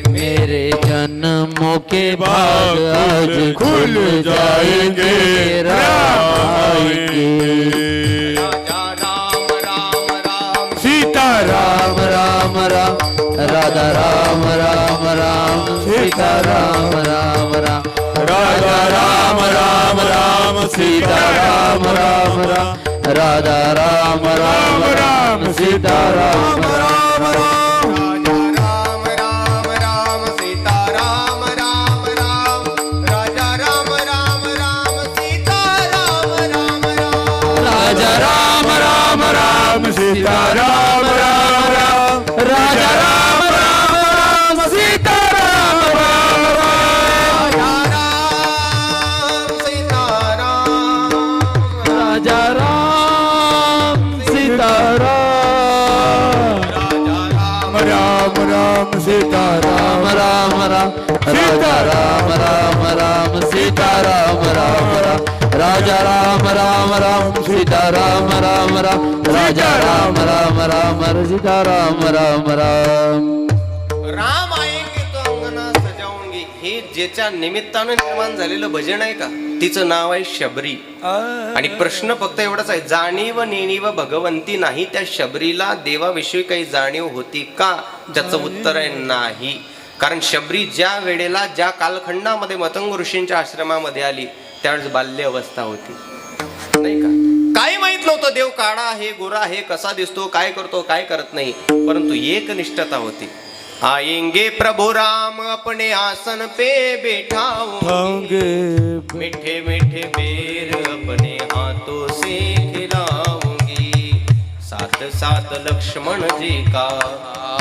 मेरे जन्मों के भाग आज खुल जाएंगे, राम आएंगे. राजा राम राम राम सीता राम राम राम, राधा राम राम राम, सीता राम राम राम, राधा राम राम राम, सीता राम राम राम, राधा राम राम राम, सीता राम राम राम. राजा राम राम राम सीता राम राम राम, राजा राम राम सीता राम राम राम, राजा राम सीता राम, राजा राम सीता राम राम राम, राजा राम राम राम सीता राम राम राम, राजा राम राम राम सीता राम राम राम, राजा राम राम राम सीता राम राम राम. राम आएंगे तो अंगना सजाऊंगी, हे ज्याच्या निमित्तानं निर्माण झालेलं भजन आहे का, तिचं नाव आहे शबरी. आणि प्रश्न फक्त एवढाच आहे, जाणीव नेणीव भगवंती नाही, त्या शबरीला देवाविषयी काही जाणीव होती का? त्याचं उत्तर आहे नाही. कारण शबरी ज्या वेळेला ज्या कालखंडामध्ये मतंग ऋषींच्या आश्रमामध्ये आली त्यावेळेस बाल्य अवस्था होती नाही का. काही माहित नव्हतं देव काळा आहे गोरा आहे, कसा दिसतो, काय करतो काय करत नाही, परंतु एक निष्ठता होती. आएंगे प्रभु राम अपने आसन पे बैठाओगे, मीठे मीठे बेर अपने हाथों से खिलाऊंगी, साथ साथ लक्ष्मण जी का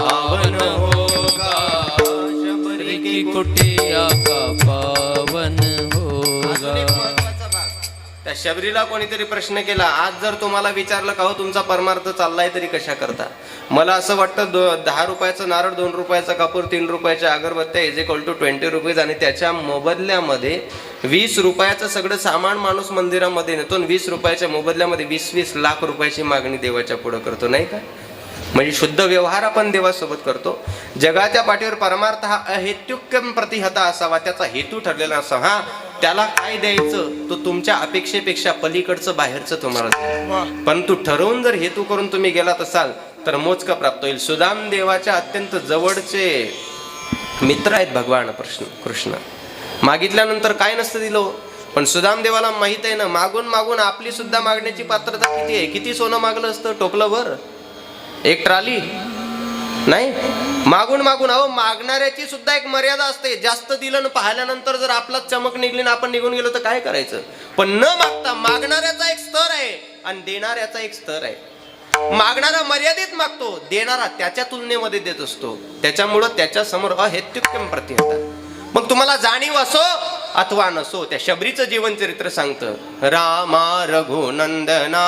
पावन होगा, शबरी की कुटिया का पावन होगा. त्या शबरीला कोणीतरी प्रश्न केला, आज जर तुम्हाला विचारलं का हो तुमचा परमार्थ चाललाय तरी कशा करता? मला असं वाटतं 10 रुपयाचं नारळ, 2 रुपयाचा कापूर, 3 रुपयाच्या अगरबत्त्या = 20 रुपये, आणि त्याच्या मोबदल्यामध्ये 20 रुपयाचं सगळं सामान माणूस मंदिरामध्ये नेतो, 20 रुपयाच्या मोबदल्यामध्ये 20-20 लाख रुपयाची मागणी देवाच्या पुढे करतो नाही का. म्हणजे शुद्ध व्यवहार आपण देवासोबत करतो. जगाच्या पाठीवर परमार्थ हा अहेतुक्यम प्रतिहता असावा, त्याचा हेतू ठरलेला असावा. हा त्याला काय द्यायचं तो तुमच्या अपेक्षेपेक्षा पलीकडचं बाहेरचं तुम्हाला, परंतु ठरवून जर हेतू करून तुम्ही गेलात असाल तर मोजका प्राप्त होईल. सुदाम देवाच्या अत्यंत जवळचे मित्र आहेत भगवान कृष्ण. मागितल्यानंतर काय नसतं दिलं, पण सुदाम देवाला माहित आहे ना, मागून मागून आपली सुद्धा मागण्याची पात्रता किती आहे. किती सोनं मागलं असतं टोपलं भर, 1 ट्राली नाही, मागून मागून. अहो, मागणाऱ्याची सुद्धा एक मर्यादा असते. जास्त दिलं न पाहिल्यानंतर जर आपलाच चमक निघली ना आपण निघून गेलो तर काय करायचं. पण न मागता मागणाऱ्याचा एक स्तर आहे आणि देणाऱ्याचा एक स्तर आहे. मागणारा मर्यादित मागतो, देणारा त्याच्या तुलनेमध्ये देत असतो. त्याच्यामुळं त्याच्या समोर अहेत्युक्यम प्रतिहता. मग तुम्हाला जाणीव असो अथवा नसो, त्या शबरीचं जीवनचरित्र सांगतं. रामा रघुनंदना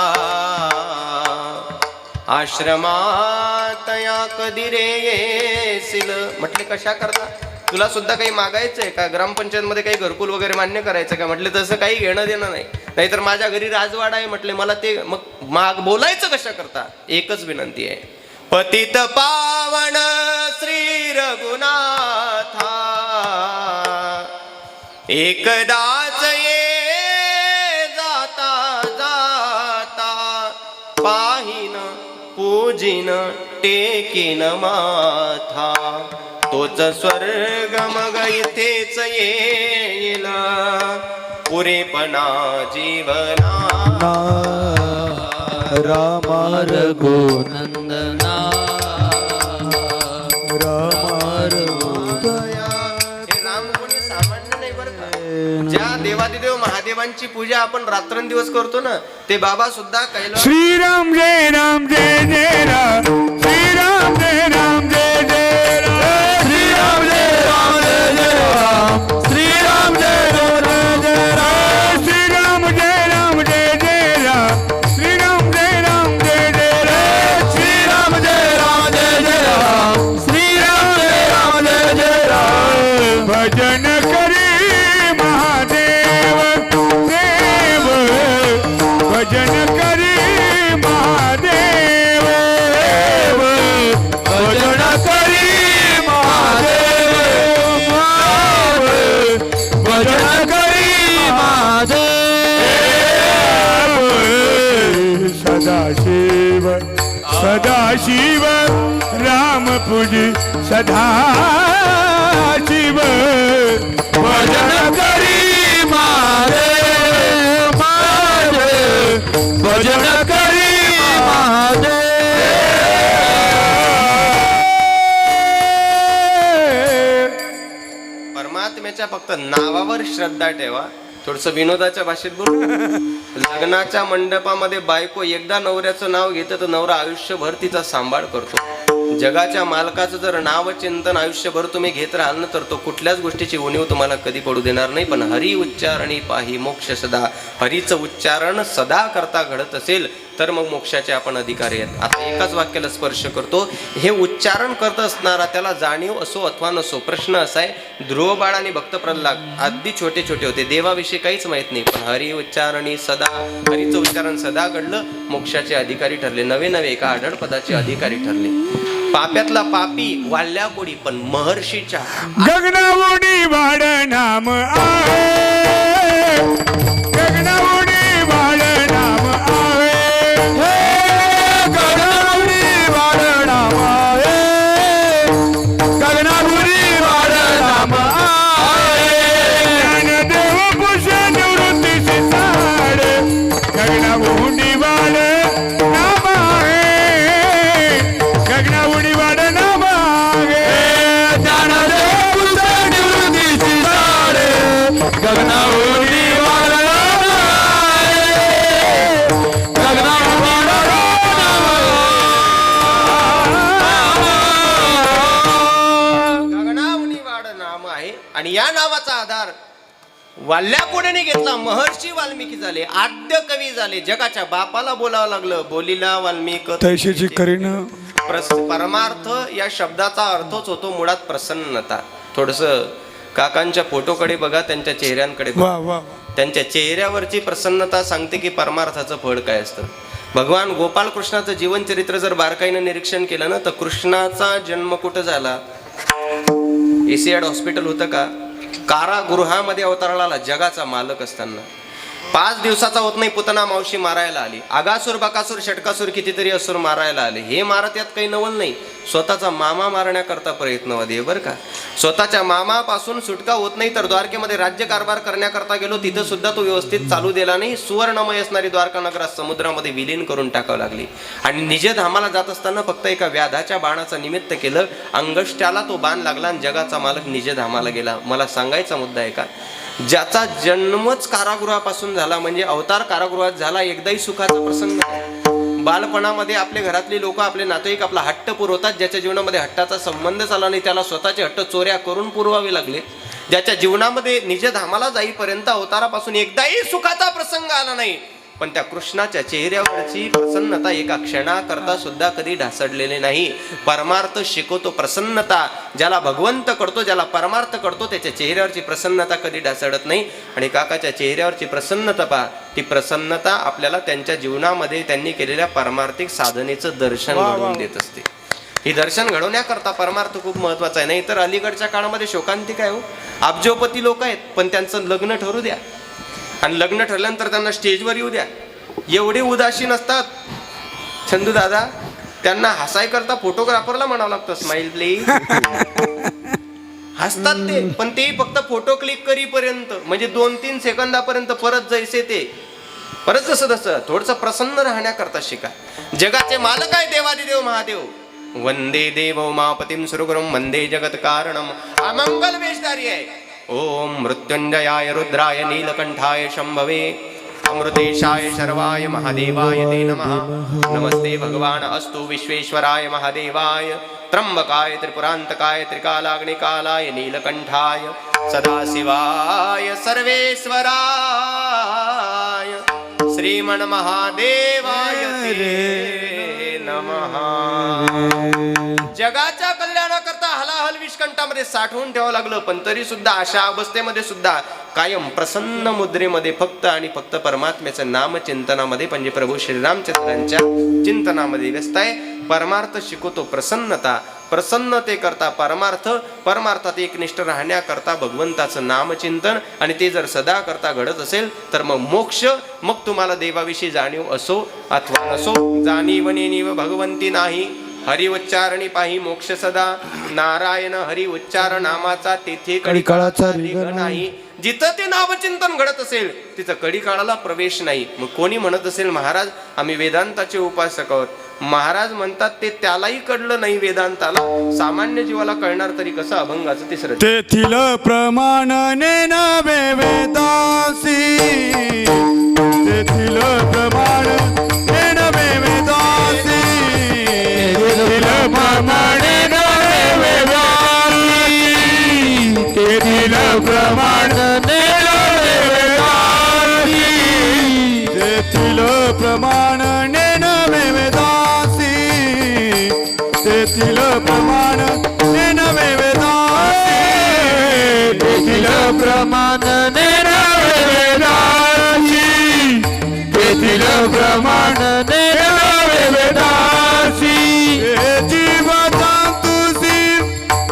आश्रमातया कधी रे येशील. म्हटले कशा करता, तुला सुद्धा काही मागायचंय का, ग्रामपंचायत मध्ये काही घरकुल वगैरे मान्य करायचं का. म्हटले तसं काही घेणं देणं नाही, नाहीतर माझ्या घरी राजवाडा आहे. म्हटले मला ते मग बोलायचं कशा करता. एकच विनंती आहे, पतित पावन श्री रघुनाथा एकदाच ये जाता जाता पाहिन पूजिन टेकीन माथा तोच स्वर्ग मग इथेच येईल पुरेपणा जीवना. रामा रघुनंदना हे राम कोणी सामान्य नाही बरं का. ज्या देवादिदेव महादेवांची पूजा आपण रात्रंदिवस करतो ना, ते बाबा सुद्धा कैलास. श्रीराम जय राम जय जय राम, श्रीराम जय राम जय जय राम, श्रीराम जय राम जय जय राम, श्रीराम जय राम जय राम, श्रीराम जय राम जय जय राम, श्रीराम जय राम जय जय राम, श्रीराम जय राम जय जय राम, श्रीराम जय राम जय जय राम. भजन करी महादेव देव, भजन करी महादेव देव, भजन करी महादेव महादेव, भजन करी महादेव. सदाशिव सदाशिव राम पूजी सदाशिव, भजन करी महादेव महादेव, भजन करी महादेव. परमात्म्याच्या फक्त नावावर श्रद्धा ठेवा. थोडस विनोदाच्या भाषेत बोल. लग्नाच्या मंडपामध्ये बायको एकदा नवऱ्याचं नाव घेतं तर नवरा आयुष्यभर तिचा सांभाळ करतो. जगाच्या मालकाचं जर नाव चिंतन आयुष्यभर तुम्ही घेत राहाल ना, तर तो कुठल्याच गोष्टीची उणीव तुम्हाला कधी पडू देणार नाही. पण हरी उच्चारणी पाही मोक्ष सदा. हरीचं उच्चारण सदा करता घडत असेल तर मग मोक्षाचे आपण अधिकारी आहेत. आता एकाच वाक्याला स्पर्श करतो. हे उच्चारण करत असणारा त्याला जाणीव असो अथवा नसो. प्रश्न असा आहे, ध्रुव बाळ आणि भक्त प्रल्हाद अगदी छोटे छोटे होते, देवाविषयी काहीच माहित नाही, पण हरी उच्चारणी सदा, हरीचं उच्चारण सदा घडलं, मोक्षाचे अधिकारी ठरले. नवे नवे एका आढळ पदाचे अधिकारी ठरले. पाप्यातला पापी वाल्या कोडी, पण महर्षीच्या गगनावडी वाड नाम आहे, गगनावडी वाड नाम आहे, गगनावरी वाड नाम आहे, गगनावरी वाड नाम आहे. ज्ञानदेव पुष निवृत्तीची साड, गगनावडी वाड नाम आहे, गगनावडी वाड नाम आहे. ज्ञानदेव पुरुष निवृत्तीची झाड, गगनावरी वाड नाम आहे, गगनावरी वाड नाम आहे. गगनावनी वाड नाम आहे. आणि या नावाचा आधार वाल्या कोणीने घेतला. महर्षी वाल्मिकी झाले, आद्य कवी झाले. जगाच्या बापाला बोलावं लागलं, बोलीला वाल्मिक तैशीची करीन. परमार्थ या शब्दाचा अर्थच होतो मुळात प्रसन्नता. थोडस काकांच्या फोटोकडे बघा, त्यांच्या चेहऱ्यांकडे बघा. वा वा, त्यांच्या चेहऱ्यावरची प्रसन्नता सांगते की परमार्थाचं फळ काय असतं. भगवान गोपाळकृष्णाचं जीवनचरित्र जर बारकाईनं निरीक्षण केलं ना, तर कृष्णाचा जन्म कुठं झाला? एसियाड हॉस्पिटल होतं का? कारागृहामध्ये अवताराला आला जगाचा मालक असताना. 5 दिवसाचा होत नाही, पुतना मावशी मारायला आली. आगासूर बकासूर षटकासूर कितीतरी असुर मारायला आले. हे मारत यात काही नवल नाही, स्वतःचा मामा मारण्याकरता प्रयत्नवादी आहे बरं का. स्वतःच्या मामापासून सुटका होत नाही, तर द्वारकेमध्ये राज्यकारभार करण्याकरता गेलो, तिथं सुद्धा तो व्यवस्थित चालू दिला नाही. सुवर्णमय असणारी द्वारका नगरात समुद्रामध्ये विलीन करून टाकावं लागली. आणि निजधामाला जात असताना फक्त एका व्याधाच्या बाणाचं निमित्त केलं, अंगष्ट्याला तो बाण लागला आणि जगाचा मालक निजधामाला गेला. मला सांगायचा मुद्दा आहे का, ज्याचा जन्मच कारागृहापासून झाला, म्हणजे अवतार कारागृहात झाला, एकदाही सुखाचा प्रसंग नाही. बालपणामध्ये आपले घरातली लोक, आपले नातेवाईक आपला हट्ट पुरवतात. ज्याच्या जीवनामध्ये हट्टाचा संबंध झाला नाही, त्याला स्वतःचे हट्ट चोऱ्या करून पुरवावे लागले. ज्याच्या जीवनामध्ये निजधामाला जाईपर्यंत अवतारापासून एकदाही सुखाचा प्रसंग आला नाही, पण त्या कृष्णाच्या चेहऱ्यावरची प्रसन्नता एका क्षणाकरता सुद्धा कधी ढासळलेली नाही. परमार्थ शिकवतो प्रसन्नता, ज्याला भगवंत करतो, ज्याला परमार्थ करतो, त्याच्या चेहऱ्यावरची प्रसन्नता कधी ढासळत नाही. आणि काकाच्या चेहऱ्यावरची प्रसन्नता पहा, ती प्रसन्नता आपल्याला त्यांच्या जीवनामध्ये त्यांनी केलेल्या परमार्थिक साधनेचं दर्शन घडवून देत असते. ही दर्शन घडवण्याकरता परमार्थ खूप महत्वाचा आहे. नाही तर अलीकडच्या काळामध्ये शोकांतिक आहे हो, अब्जोपती लोक आहेत, पण त्यांचं लग्न ठरू द्या आणि लग्न ठरल्यानंतर त्यांना स्टेजवर येऊ द्या, एवढे उदासीन असतात चंदू दादा, त्यांना हसाय करता फोटोग्राफरला म्हणावं लागतं स्माइल प्लीज. हसतात ते, पण ते फक्त फोटो क्लिक करीपर्यंत, म्हणजे 2-3 सेकंदापर्यंत. परत जैसे ते परत जसं तसं थोडस प्रसन्न राहण्याकरता शिका. जगाचे मालक आहे देवादिदेव महादेव. वंदे देव उमापतीं सुरगुरुं वंदे जगत कारणम. अमंगल वेशधारी आहे. ओम मृत्युंजयाय रुद्राय नीलकंठाय शंभवे अमृतेशाय शर्वाय महादेवाय ते नमः. नमस्ते भगवान अस्तु विश्वेश्वराय महादेवाय त्र्यंबकाय त्रिपुरांतकाय त्रिकालाग्निकालाय नीलकंठाय सदाशिवाय सर्वेश्वराय श्रीमन महादेवाय ते नमः. जगाच्या कल्याणाकरता हलाहल विषकंठामध्ये साठवून ठेवावं लागलं, पण तरी सुद्धा अशा अवस्थेमध्ये सुद्धा कायम प्रसन्न मुद्रेमध्ये फक्त आणि फक्त परमात्म्याचं नामचिंतनामध्ये, म्हणजे प्रभू श्रीरामचंद्रांच्या चिंतनामध्ये व्यस्त आहे. परमार्थ शिकवतो प्रसन्नता, प्रसन्नते करता परमार्थ, परमार्थात एकनिष्ठ राहण्याकरता भगवंताचं नामचिंतन, आणि ते जर सदा करता घडत असेल तर मग मोक्ष. मग तुम्हाला देवाविषयी जाणीव असो अथवा नसो, जाणीवने निव भगवंती नाही, हरि उच्चारणी पाही मोक्ष सदा. नारायण हरि उच्चार नामाचा तेथे कडिकाळाचा रेग नाही. जिथं ते नामचिंतन घडत असेल तिथं कडिकाळाला प्रवेश नाही. मग कोणी म्हणत असेल महाराज आम्ही वेदांताचे उपासक आहोत, महाराज म्हणतात ते त्यालाही कळलं नाही वेदांताला, सामान्य जीवाला कळणार तरी कसं अभंगाचं तिसरं. तेथील प्रमाण नेनवे वेदासी, तेथील प्रमाण नेनवे वेदासी, तेथील प्रमाण नेनवे वेदासी, तेथील प्रमाण नेनवे वेदासी, तेथील प्रमाण नेनवे वेदासी, तेथील प्रमाण नेनवे वेदासी, तेथील प्रमाण नेनवे वेदासी, तेथील प्रमाण नेनवे वेदासी. जीवता तुझी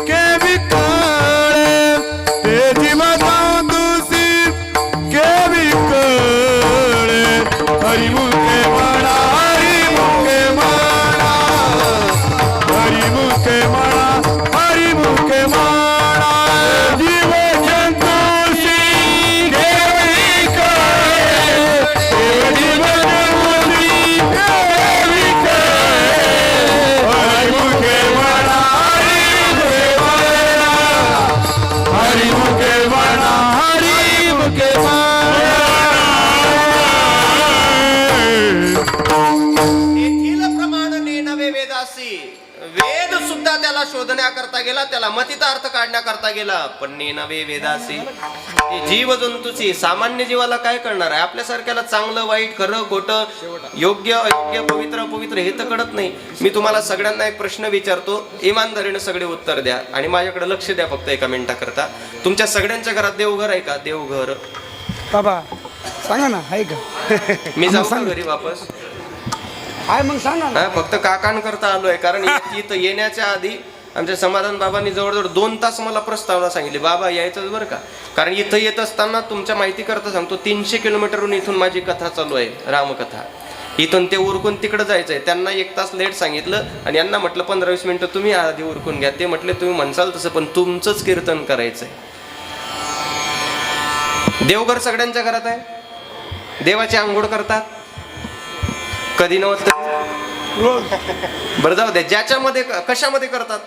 केवी कळे, ते जीवता तुझी केवी कळे, हरिमुखे म्हणा, हरिमुखे म्हणा, हरिमुखे म्हणा, हरिमुखे म्हणा. जीव जंतुषी केवी कळे, जीव जंतुषी केवी कळे, हरिमुखे म्हणा, हरिमुखे म्हणा, हरिमुखे म्हणा. तेथील प्रमाण नेनवे वेदासी. वेद सुद्धा त्याला शोधण्याकरता गेला, त्याला मतीचा अर्थ काढण्याकरता गेला, पण नेनवे वेदासी. ते जीव जंतूची, सामान्य जीवाला काय करणार आहे? आपल्यासारख्याला चांगलं वाईट, खरं खोटं, योग्य अयोग्य, पवित्र अपवित्र हे तर कळत नाही. मी तुम्हाला सगळ्यांना एक प्रश्न विचारतो, इमानदारीने सगळे उत्तर द्या आणि माझ्याकडे लक्ष द्या फक्त एका मिनिटाकरता. तुमच्या सगळ्यांच्या घरात देवघर आहे का? देवघर बाबा सांगा ना, आहे का? मी जाऊ का घरी वापस? आहे मग सांगा ना. फक्त काकांकरता आलोय, कारण इथं येण्याच्या आधी आमच्या समाधान बाबांनी जवळजवळ 2 तास मला प्रस्तावना सांगितली, बाबा यायचंच बरं का. कारण इथं येत असताना तुमच्या माहिती करता सांगतो, 300 किलोमीटरहून इथून माझी कथा चालू आहे, रामकथा. इथून ते उरकून तिकडे जायचंय. त्यांना 1 तास लेट सांगितलं आणि यांना म्हटलं 15-20 मिनिटं तुम्ही आधी उरकून घ्या. ते म्हटले तुम्ही म्हणसाल तसं, पण तुमचंच कीर्तन करायचंय. देवघर सगळ्यांच्या घरात आहे. देवाची आंघोळ करतात कधी नव्हतं. बरं जाऊ द्या, ज्याच्यामध्ये कशामध्ये करतात,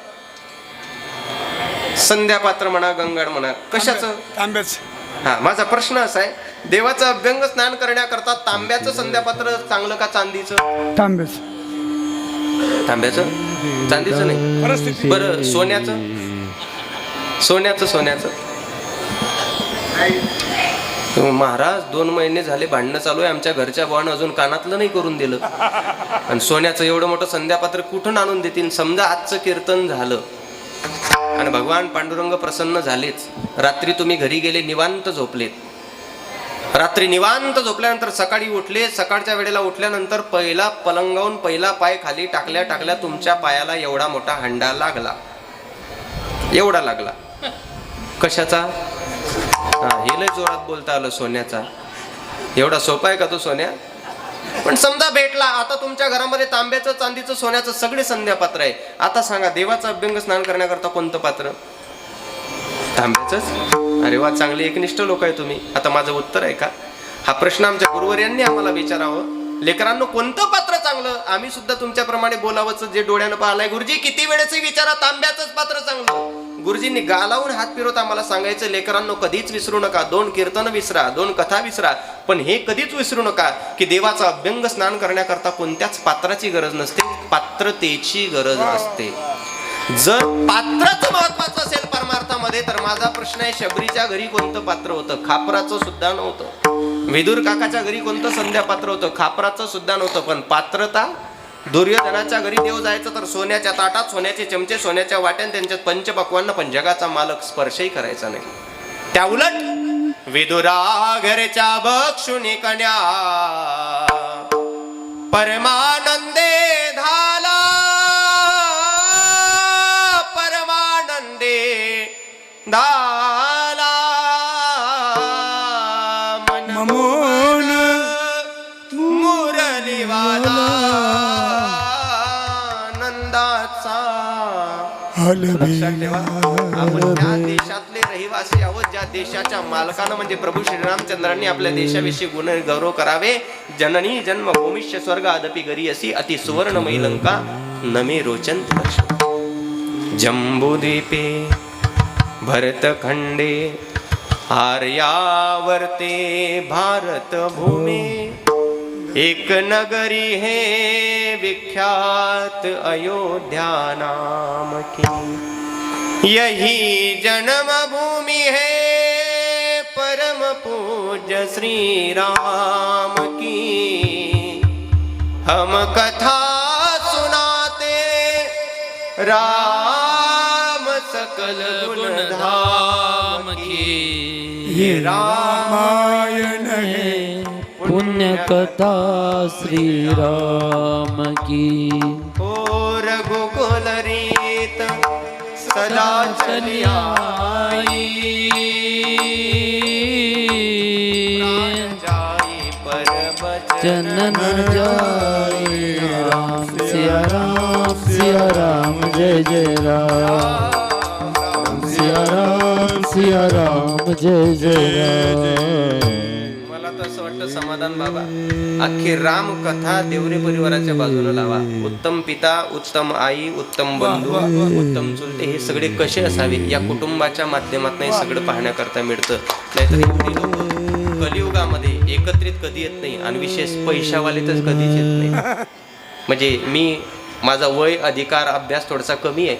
संध्यापात्र म्हणा, गंगाड म्हणा, कशाचं, तांब्याच. हा, माझा प्रश्न असा आहे, देवाचं अभ्यंग स्नान करण्याकरता तांब्याचं संध्यापात्र चांगलं का चांदीचं? तांब्याच. तांब्याचं, चांदीचं नाही. परिस्थिती. बरं सोन्याचं? सोन्याचं. महाराज 2 महिने झाले भांडणं चालू आहे, आमच्या घरच्या भावानं अजून कानातलं नाही करून दिलं, आणि सोन्याचं एवढं मोठं संध्यापात्र कुठून आणून देतील? समजा आजचं कीर्तन झालं आणि भगवान पांडुरंग प्रसन्न झालेच, रात्री तुम्ही घरी गेले, निवांत झोपलेत. रात्री निवांत झोपल्यानंतर सकाळी उठले, सकाळच्या वेळेला उठल्यानंतर पहिला पलंगावून पहिला पाय खाली टाकल्या तुमच्या पायाला एवढा मोठा हंडा लागला. एवढा लागला. कशाचा? हे लय जोरात बोलता आलं, सोन्याचा. एवढा सोपा आहे का तो सोन्या? पण समजा भेटला. आता तुमच्या घरामध्ये तांब्याचं, चांदीचं, सोन्याचं सगळे संध्यापात्र आहे. आता सांगा, देवाचं अभ्यंग स्नान करण्याकरता कोणतं पात्र? तांब्याचंच. अरे वा, चांगले एकनिष्ठ लोक आहे तुम्ही. आता माझं उत्तर आहे का? हा प्रश्न आमच्या गुरुवर्यांनी आम्हाला विचारावं. लेकरांनो, कोणतं पात्र चांगलं? आम्ही सुद्धा तुमच्याप्रमाणे बोलावंच जे डोळ्यानं पाहिलंय. गुरुजी किती वेळेच विचारा, तांब्याचंच पात्र चांगलं. गुरुजींनी गालावून हात फिरवत आम्हाला सांगायचं, लेकरांनो कधीच विसरू नका, 2 कीर्तन विसरा, 2 कथा विसरा, पण हे कधीच विसरू नका की देवाचा अभ्यंग स्नान करण्याकरता कोणत्याच पात्राची गरज नसते, पात्रतेची गरज असते. जर पात्रच महत्वाचं असेल परमार्थामध्ये, तर माझा प्रश्न आहे, शबरीच्या घरी कोणतं पात्र होतं? खापराचं सुद्धा नव्हतं. विदुर काकाच्या घरी कोणतं संध्या पात्र होतं? खापराचं सुद्धा नव्हतं. पण पात्रता, दुर्योधनाच्या घरी देव जायचं तर सोन्याच्या ताटात, सोन्याचे चमचे, सोन्याच्या वाट्यान, त्यांच्यात पंचपक्वान्न, पण जगाचा मालक स्पर्शही करायचा नाही. त्या उलट विदुरा घरच्या बक्षुनी कन्या परमानंदे झाला, परमानंदे झाला. ममोन मुरलीवाला नंदाचा. लक्षात ठेवा, आपण त्या देशातले रहिवासी आहोत ज्या देशाच्या मालकानं म्हणजे प्रभू श्रीरामचंद्रांनी आपल्या देशाविषयी गुण गौरव करावे. जननी जन्मभूमिष्य स्वर्ग आदपि गरीयसी, अति सुवर्णमयी लंका नमे रोचंत लक्ष्मी. जम्बूद्वीपे भरतखंडे आर्यावर्ते भारत भूमे, एक नगरी है विख्यात अयोध्या नाम की, यही जन्मभूमि है परम पूज्य श्री राम की. हम कथा सुनाते राम सकल गुण धाम की. ये रामायण है पुण्य कथा श्री राम की. ओ रघुकुल रीत सदा चली आई, जाई पर जनन जाई. राम सिया राम, सिया राम, जय जय राम. सिया राम, जय जय राम. मला तर असं वाटतं, समाधान बाबा, अख्खी राम कथा देवरे परिवाराच्या बाजूला लावा. उत्तम पिता, उत्तम आई, उत्तम बंधू, उत्तम चुलते, हे सगळे कसे असावे या कुटुंबाच्या माध्यमातून हे सगळं पाहण्याकरता मिळतं. नाहीतर एवढी लोक कलियुगामध्ये एकत्रित कधी येत नाही, आणि विशेष पैशावाले तर कधीच येत नाही. म्हणजे माझा वय, अधिकार, अभ्यास थोडासा कमी आहे,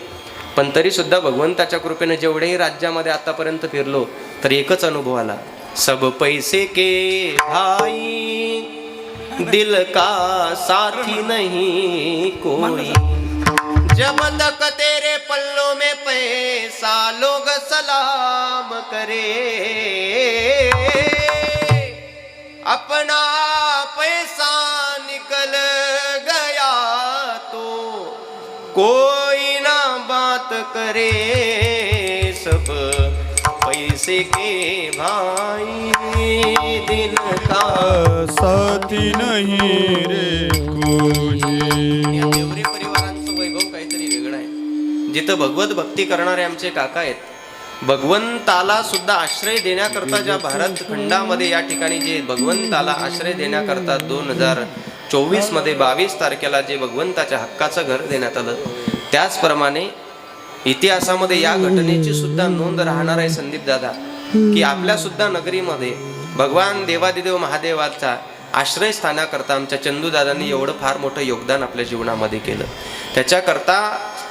पण तरी सुद्धा भगवंताच्या कृपेने जेवढेही राज्यामध्ये आतापर्यंत फिरलो तर एकच अनुभव आला, सब पैसे के भाई, दिल का साथी नहीं कोई. जब तक तेरे पल्लों में पैसा लोग सलाम करे, अपना पैसा निकल गया तो कोई ना बात करे. सब पैसे के भाई दिन का साथी नहीं रे कोई. या देवरे परिवारांचं वैभव काहीतरी वेगळं आहे. जिथं भगवत भक्ती करणारे आमचे काका आहेत, भगवंताला सुद्धा आश्रय देण्याकरता ज्या भारत खंडामध्ये या ठिकाणी जे भगवंताला आश्रय देण्याकरता 2024 मध्ये 22 तारखेला जे भगवंताच्या हक्काचं घर देण्यात आलं, त्याचप्रमाणे इतिहासामध्ये या घटनेची सुद्धा नोंद राहणार आहे संदीप दादा, की आपल्या सुद्धा नगरीमध्ये भगवान देवादिदेव महादेवाचा आश्रय स्थानाकरता आमच्या चंदूदादांनी एवढं फार मोठं योगदान आपल्या जीवनामध्ये केलं. त्याच्याकरता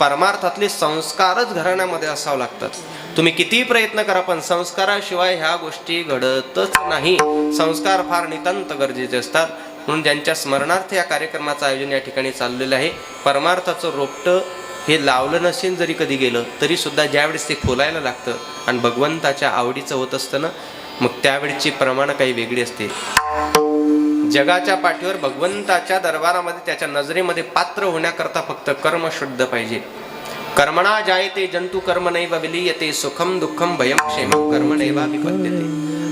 परमार्थातले संस्कारच घराण्यामध्ये असावं लागतात. तुम्ही कितीही प्रयत्न करा पण संस्काराशिवाय ह्या गोष्टी घडतच नाही. संस्कार फार नितांत गरजेचे असतात. म्हणून ज्यांच्या स्मरणार्थ या कार्यक्रमाचं आयोजन या ठिकाणी चाललेलं आहे, परमार्थाचं रोपटं हे लावलं नसेल जरी कधी गेलं तरी सुद्धा ज्यावेळेस ते फुलायला लागतं आणि भगवंताच्या आवडीचं होत असतं ना, मग त्यावेळची प्रमाण काही वेगळी असते. जगाच्या पाठीवर भगवंताच्या दरबारामध्ये त्याच्या नजरेमध्ये पात्र होण्याकरता फक्त कर्म शुद्ध पाहिजे. कर्मणा जायते जंतु कर्म नैव विलीयते सुखम दुःखम भयम क्षेमम कर्म नैवा विपद्यते.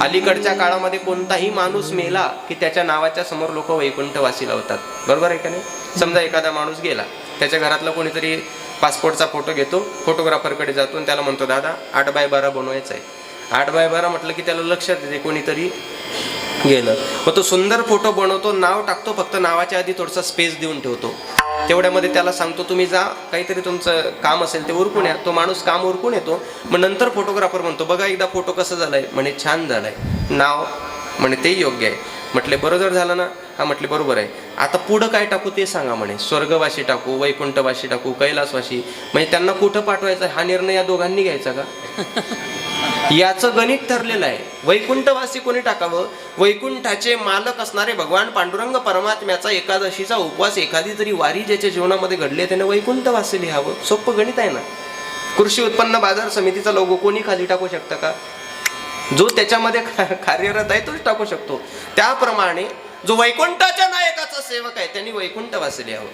अलीकडच्या काळामध्ये कोणताही माणूस मेला की त्याच्या नावाच्या समोर लोक वैकुंठवासी लावतात. बरोबर आहे का नाही? समजा एखादा माणूस गेला, त्याच्या घरातला कोणीतरी पासपोर्टचा फोटो घेतो, फोटोग्राफरकडे जातो आणि त्याला म्हणतो दादा 8x12 बनवायचा आहे. 8x12 म्हटलं की त्याला लक्षात येते कोणीतरी गेलं. मग तो सुंदर फोटो बनवतो, नाव टाकतो, फक्त नावाच्या आधी थोडासा स्पेस देऊन ठेवतो. तेवढ्यामध्ये त्याला सांगतो तुम्ही जा, काहीतरी तुमचं काम असेल ते उरकून या. तो माणूस काम उरकून येतो. मग नंतर फोटोग्राफर म्हणतो बघा एकदा फोटो कसं झालाय, म्हणे छान झालाय. नाव म्हणे ते योग्य आहे. म्हटले बरोबर झालं ना? हा म्हटले बरोबर आहे. आता पुढं काय टाकू ते सांगा. म्हणे स्वर्गवासी टाकू, वैकुंठवासी टाकू, कैलासवासी. म्हणजे त्यांना कुठं पाठवायचं हा निर्णय या दोघांनी घ्यायचा का? याचं गणित ठरलेलं आहे. वैकुंठवासी कोणी टाकावं? वैकुंठाचे मालक असणारे भगवान पांडुरंग परमात्म्याचा एकादशीचा उपवास, एखादी तरी वारी ज्याच्या जीवनामध्ये घडली त्याने वैकुंठवासी लिहावं. सोपं गणित आहे ना. कृषी उत्पन्न बाजार समितीचा लोगो कोणी खाली टाकू शकतं का? जो त्याच्यामध्ये कार्यरत आहे तोच टाकू शकतो. त्याप्रमाणे जो वैकुंठाच्या नायकाचा सेवक आहे त्यांनी वैकुंठवासी लिहावं.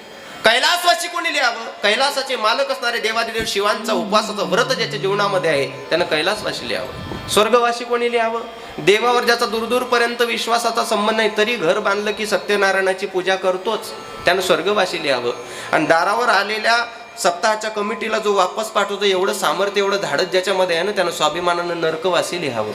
कैलासवासी कोणी लिहावं? कैलासाचे मालक असणारे देवादिदेव शिवांचा उपवासाचं व्रत ज्याच्या जीवनामध्ये आहे त्यानं कैलासवासी लिहावं. स्वर्गवासी कोणी लिहावं? देवावर ज्याचा दूरदूरपर्यंत विश्वासाचा संबंध नाही तरी घर बांधलं की सत्यनारायणाची पूजा करतोच, त्यानं स्वर्गवासी लिहावं. आणि दारावर आलेल्या सप्ताहाच्या कमिटीला जो वापस पाठवतो एवढं सामर्थ्य, एवढं धाडस ज्याच्यामध्ये आहे ना, त्यानं स्वाभिमानानं नरकवासी लिहावं.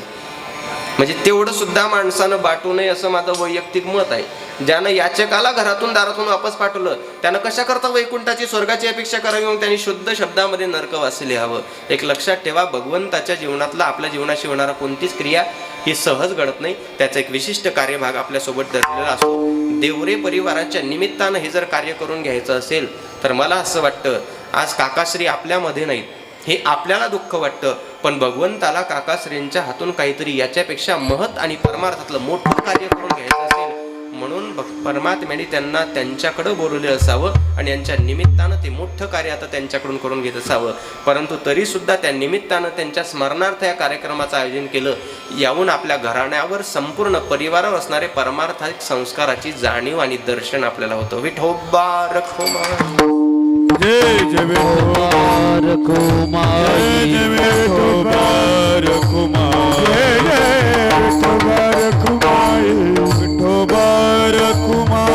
म्हणजे तेवढं सुद्धा माणसानं बाटू नये असं माझं वैयक्तिक मत आहे. ज्यानं याचकाला घरातून दारातून वापस पाठवलं त्यानं कशा करता वैकुंठाची स्वर्गाची अपेक्षा करावी, मग त्यांनी शुद्ध शब्दामध्ये नरकवासी लिहावं. एक लक्षात ठेवा, भगवंताच्या जीवनातला आपल्या जीवनाशी होणारा कोणतीच क्रिया ही सहज घडत नाही. त्याचा एक विशिष्ट कार्यभाग आपल्यासोबत धरलेला असतो. देवरे परिवाराच्या निमित्तानं हे जर कार्य करून घ्यायचं असेल तर मला असं वाटतं आज काकाश्री आपल्यामध्ये नाहीत, हे आपल्याला दुःख वाटतं, पण भगवंताला काकाश्रींच्या हातून काहीतरी याच्यापेक्षा महत् आणि परमार्थातलं मोठं कार्य करून घ्यायचं असेल म्हणून परमात्म्याने त्यांना त्यांच्याकडं बोलवले असावं आणि यांच्या निमित्तानं ते मोठं कार्य आता त्यांच्याकडून करून घेत असावं. परंतु तरी सुद्धा त्या निमित्तानं त्यांच्या स्मरणार्थ या कार्यक्रमाचं आयोजन केलं. याहून आपल्या घराण्यावर संपूर्ण परिवारावर असणारे परमार्थिक संस्काराची जाणीव आणि दर्शन आपल्याला होतं. विठोबा रखुमा जय जय विठोबा रखुमा, जय विठोबा रखुमा, जय जय विठोबा रखुमा, विठोबा रखुमा,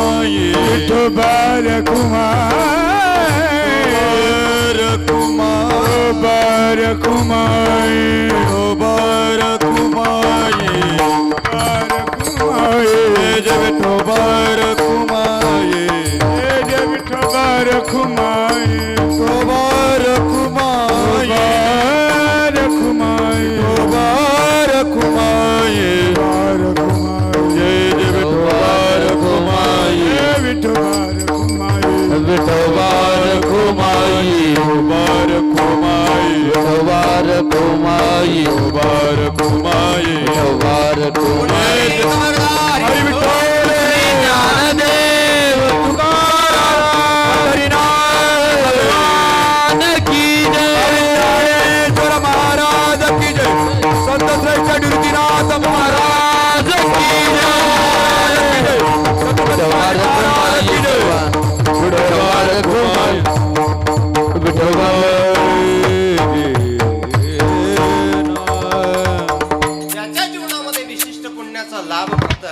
विठोबा रखुमा, रखुमा रखुमा, विठोबा रखुमा, जय विठोबा रखुमा, जय विठोबा रखुमा, विठोबा रखुमा, रखुमा.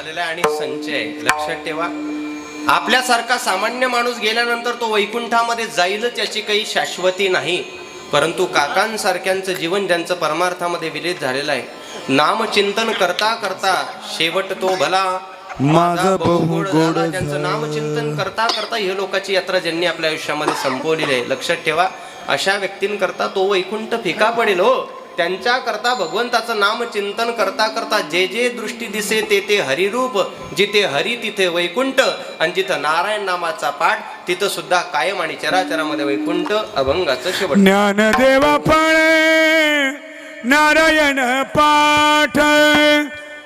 झालेला आहे आणि संचय आहे. लक्षात ठेवा, आपल्यासारखा सामान्य माणूस गेल्यानंतर तो वैकुंठामध्ये जाईलच याची काही शाश्वती नाही, परंतु काकांसारख्यांचं जीवन ज्यांचं परमार्थामध्ये विलीन झालेलं आहे, नामचिंतन करता करता शेवट तो भला माझा बहुगोड झाला. ज्यांचं नामचिंतन करता करता हे लोकांची यात्रा ज्यांनी आपल्या आयुष्यामध्ये संपवलेली आहे, लक्षात ठेवा, अशा व्यक्तींकरता तो वैकुंठ फिका पडेल हो. त्यांच्या करता भगवंताचं नाम चिंतन करता करता जे जे दृष्टी दिसे ते ते हरिरूप, जिथे हरी तिथे वैकुंठ, आणि जिथं नारायण नामाचा पाठ तिथं सुद्धा कायम आणि चराचरामध्ये वैकुंठ अभंगाचं शेवट. ज्ञानदेवा पळे नारायण पाठ,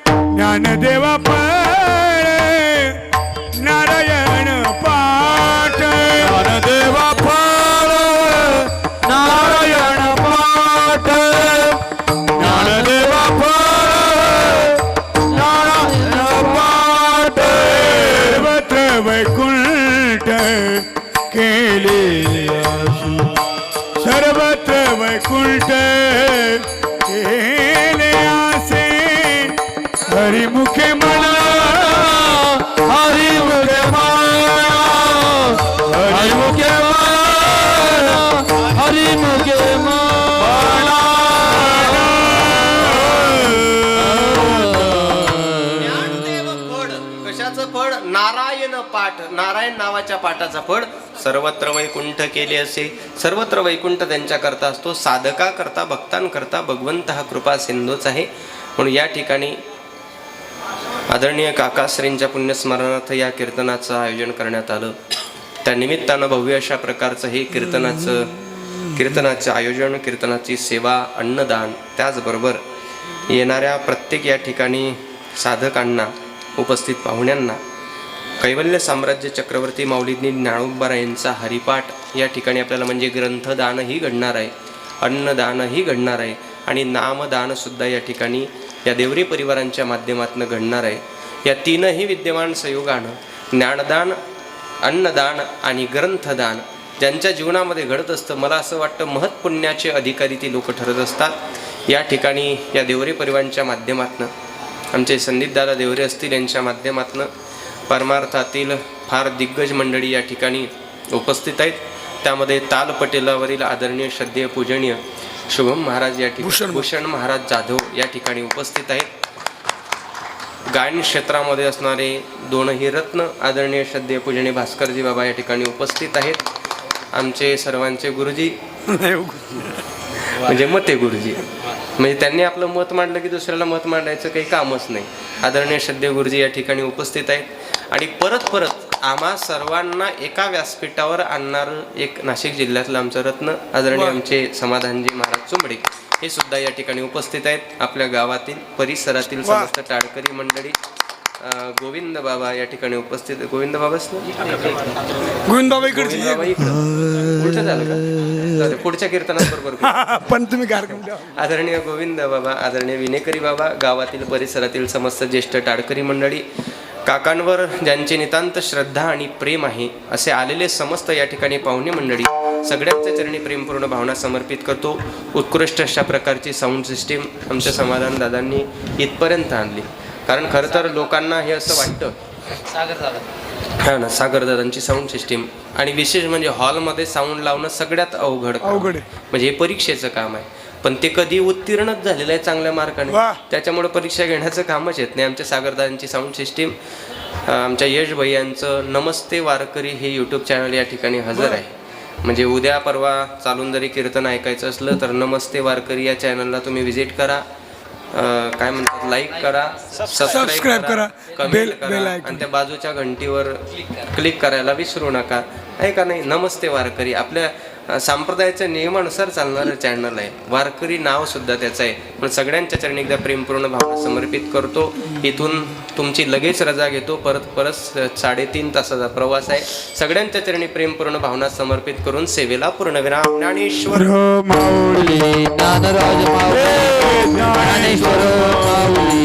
ज्ञानदेवा पळे नारायण पाठ, ज्ञानदेवा फळ नारायण पाठ, ज्ञानदेवा फळ नारायण पाठ, सर्वत्र वैकुंठ केले आशी, सर्वत्र वैकुंठ केले आसे, हरिमुखे म्हणा हरिमुखे म्हणा, हरिमुखे म्हणा, हरिमुखे म्हणा. ज्ञानदेव फळ कशाचं फळ? नारायण पाठ, नारायण नावाच्या पाठाचा फळ. सर्वत्र वैकुंठ केले असे, सर्वत्र वैकुंठ त्यांच्या करता असतो. साधका करता भक्तांकरता भगवंत हा कृपा सिंधूच आहे. म्हणून या ठिकाणी आदरणीय काकाश्रींच्या पुण्यस्मरणार्थ या कीर्तनाचं आयोजन करण्यात आलं. त्या निमित्तानं भव्य अशा प्रकारचं हे कीर्तनाचं आयोजन, कीर्तनाची सेवा, अन्नदान, त्याचबरोबर येणाऱ्या प्रत्येक या ठिकाणी साधकांना, उपस्थित पाहुण्यांना कैवल्य साम्राज्य चक्रवर्ती माऊलींनी ज्ञानोबा यांचा हरिपाठ या ठिकाणी आपल्याला म्हणजे ग्रंथदानही घडणार आहे, अन्नदानही घडणार आहे आणि नामदानसुद्धा या ठिकाणी या देवरी परिवारांच्या माध्यमातून घडणार आहे. या तीनही विद्यमान संयोगानं ज्ञानदान, अन्नदान आणि ग्रंथदान ज्यांच्या जीवनामध्ये घडत असतं, मला असं वाटतं महत्पुण्याचे अधिकारी ती लोक ठरत असतात. या ठिकाणी या देवरी परिवारांच्या माध्यमातून आमचे संदीपदादा देवरे असतील यांच्या माध्यमातून परमार्थातील फार दिग्गज मंडळी या ठिकाणी उपस्थित आहेत. त्यामध्ये ताल पटेलावरील आदरणीय श्रद्धेय पूजनीय शुभम महाराज या ठिकाणी, भूषण महाराज जाधव या ठिकाणी उपस्थित आहेत. गायन क्षेत्रामध्ये असणारे दोनही रत्न आदरणीय श्रद्धेय पूजनीय भास्करजी बाबा या ठिकाणी उपस्थित आहेत. आमचे सर्वांचे गुरुजी म्हणजे मते गुरुजी, म्हणजे त्यांनी आपलं मत मांडलं की दुसऱ्याला मत मांडायचं काही कामच नाही. आदरणीय श्रद्धेय गुरुजी या ठिकाणी उपस्थित आहेत. आणि परत परत आम्हा सर्वांना एका व्यासपीठावर आणणारं एक नाशिक जिल्ह्यातलं आमचं रत्न आदरणीय आमचे समाधानजी महाराज चुंबडे हे सुद्धा या ठिकाणी उपस्थित आहेत. आपल्या गावातील परिसरातील समस्त टाळकरी मंडळी, गोविंद बाबा या ठिकाणी उपस्थित. गोविंद बाबाच गोविंद बाबा इकडे उलट झालं का? पुढच्या कीर्तनात बरोबर पण तुम्ही कार्यक्रम द्या. आदरणीय गोविंद बाबा, आदरणीय विनेकरी बाबा, गावातील परिसरातील समस्त ज्येष्ठ टाळकरी मंडळी, काकांवर ज्यांची नितांत श्रद्धा आणि प्रेम आहे असे आलेले समस्त या ठिकाणी पाहुणे मंडळी, सगळ्यांच्या चरणी प्रेमपूर्ण भावना समर्पित करतो. उत्कृष्ट अशा प्रकारची साऊंड सिस्टीम आमच्या समाधान दादांनी इथपर्यंत आणली. कारण खरं तर लोकांना हे असं वाटतं हा ना, सागर दादांची साऊंड सिस्टीम, आणि विशेष म्हणजे हॉलमध्ये साऊंड लावणं सगळ्यात अवघड आहे. म्हणजे हे परीक्षेचं काम आहे, पण ते कधी उत्तीर्णच झालेलं आहे चांगल्या मार्काने, त्याच्यामुळे परीक्षा घेण्याचं कामच येत नाही. आमच्या सागरदादांची साऊंड सिस्टीम, आमच्या यश भैयांचं नमस्ते वारकरी हे यूट्यूब चॅनल या ठिकाणी हजर आहे. म्हणजे उद्या परवा चालून जरी कीर्तन ऐकायचं असलं तर नमस्ते वारकरी या चॅनलला तुम्ही व्हिजिट करा, काय म्हणतात, लाईक करा, सबस्क्राईब करा, कमेंट करा आणि त्या बाजूच्या घंटीवर क्लिक करायला विसरू नका, आहे का नाही. नमस्ते वारकरी आपल्या संप्रदायाच्या नियमानुसार चालणारं चॅनल आहे. वारकरी नाव सुद्धा त्याचं आहे. पण सगळ्यांच्या चरणी एकदा प्रेमपूर्ण भावना समर्पित करतो. इथून तुमची लगेच रजा घेतो. परत 3.5 तासाचा प्रवास आहे. सगळ्यांच्या चरणी प्रेमपूर्ण भावना समर्पित करून सेवेला पूर्णविराम. ज्ञानेश्वर माऊली, ज्ञानराज माऊली, ज्ञानेश्वर माऊली.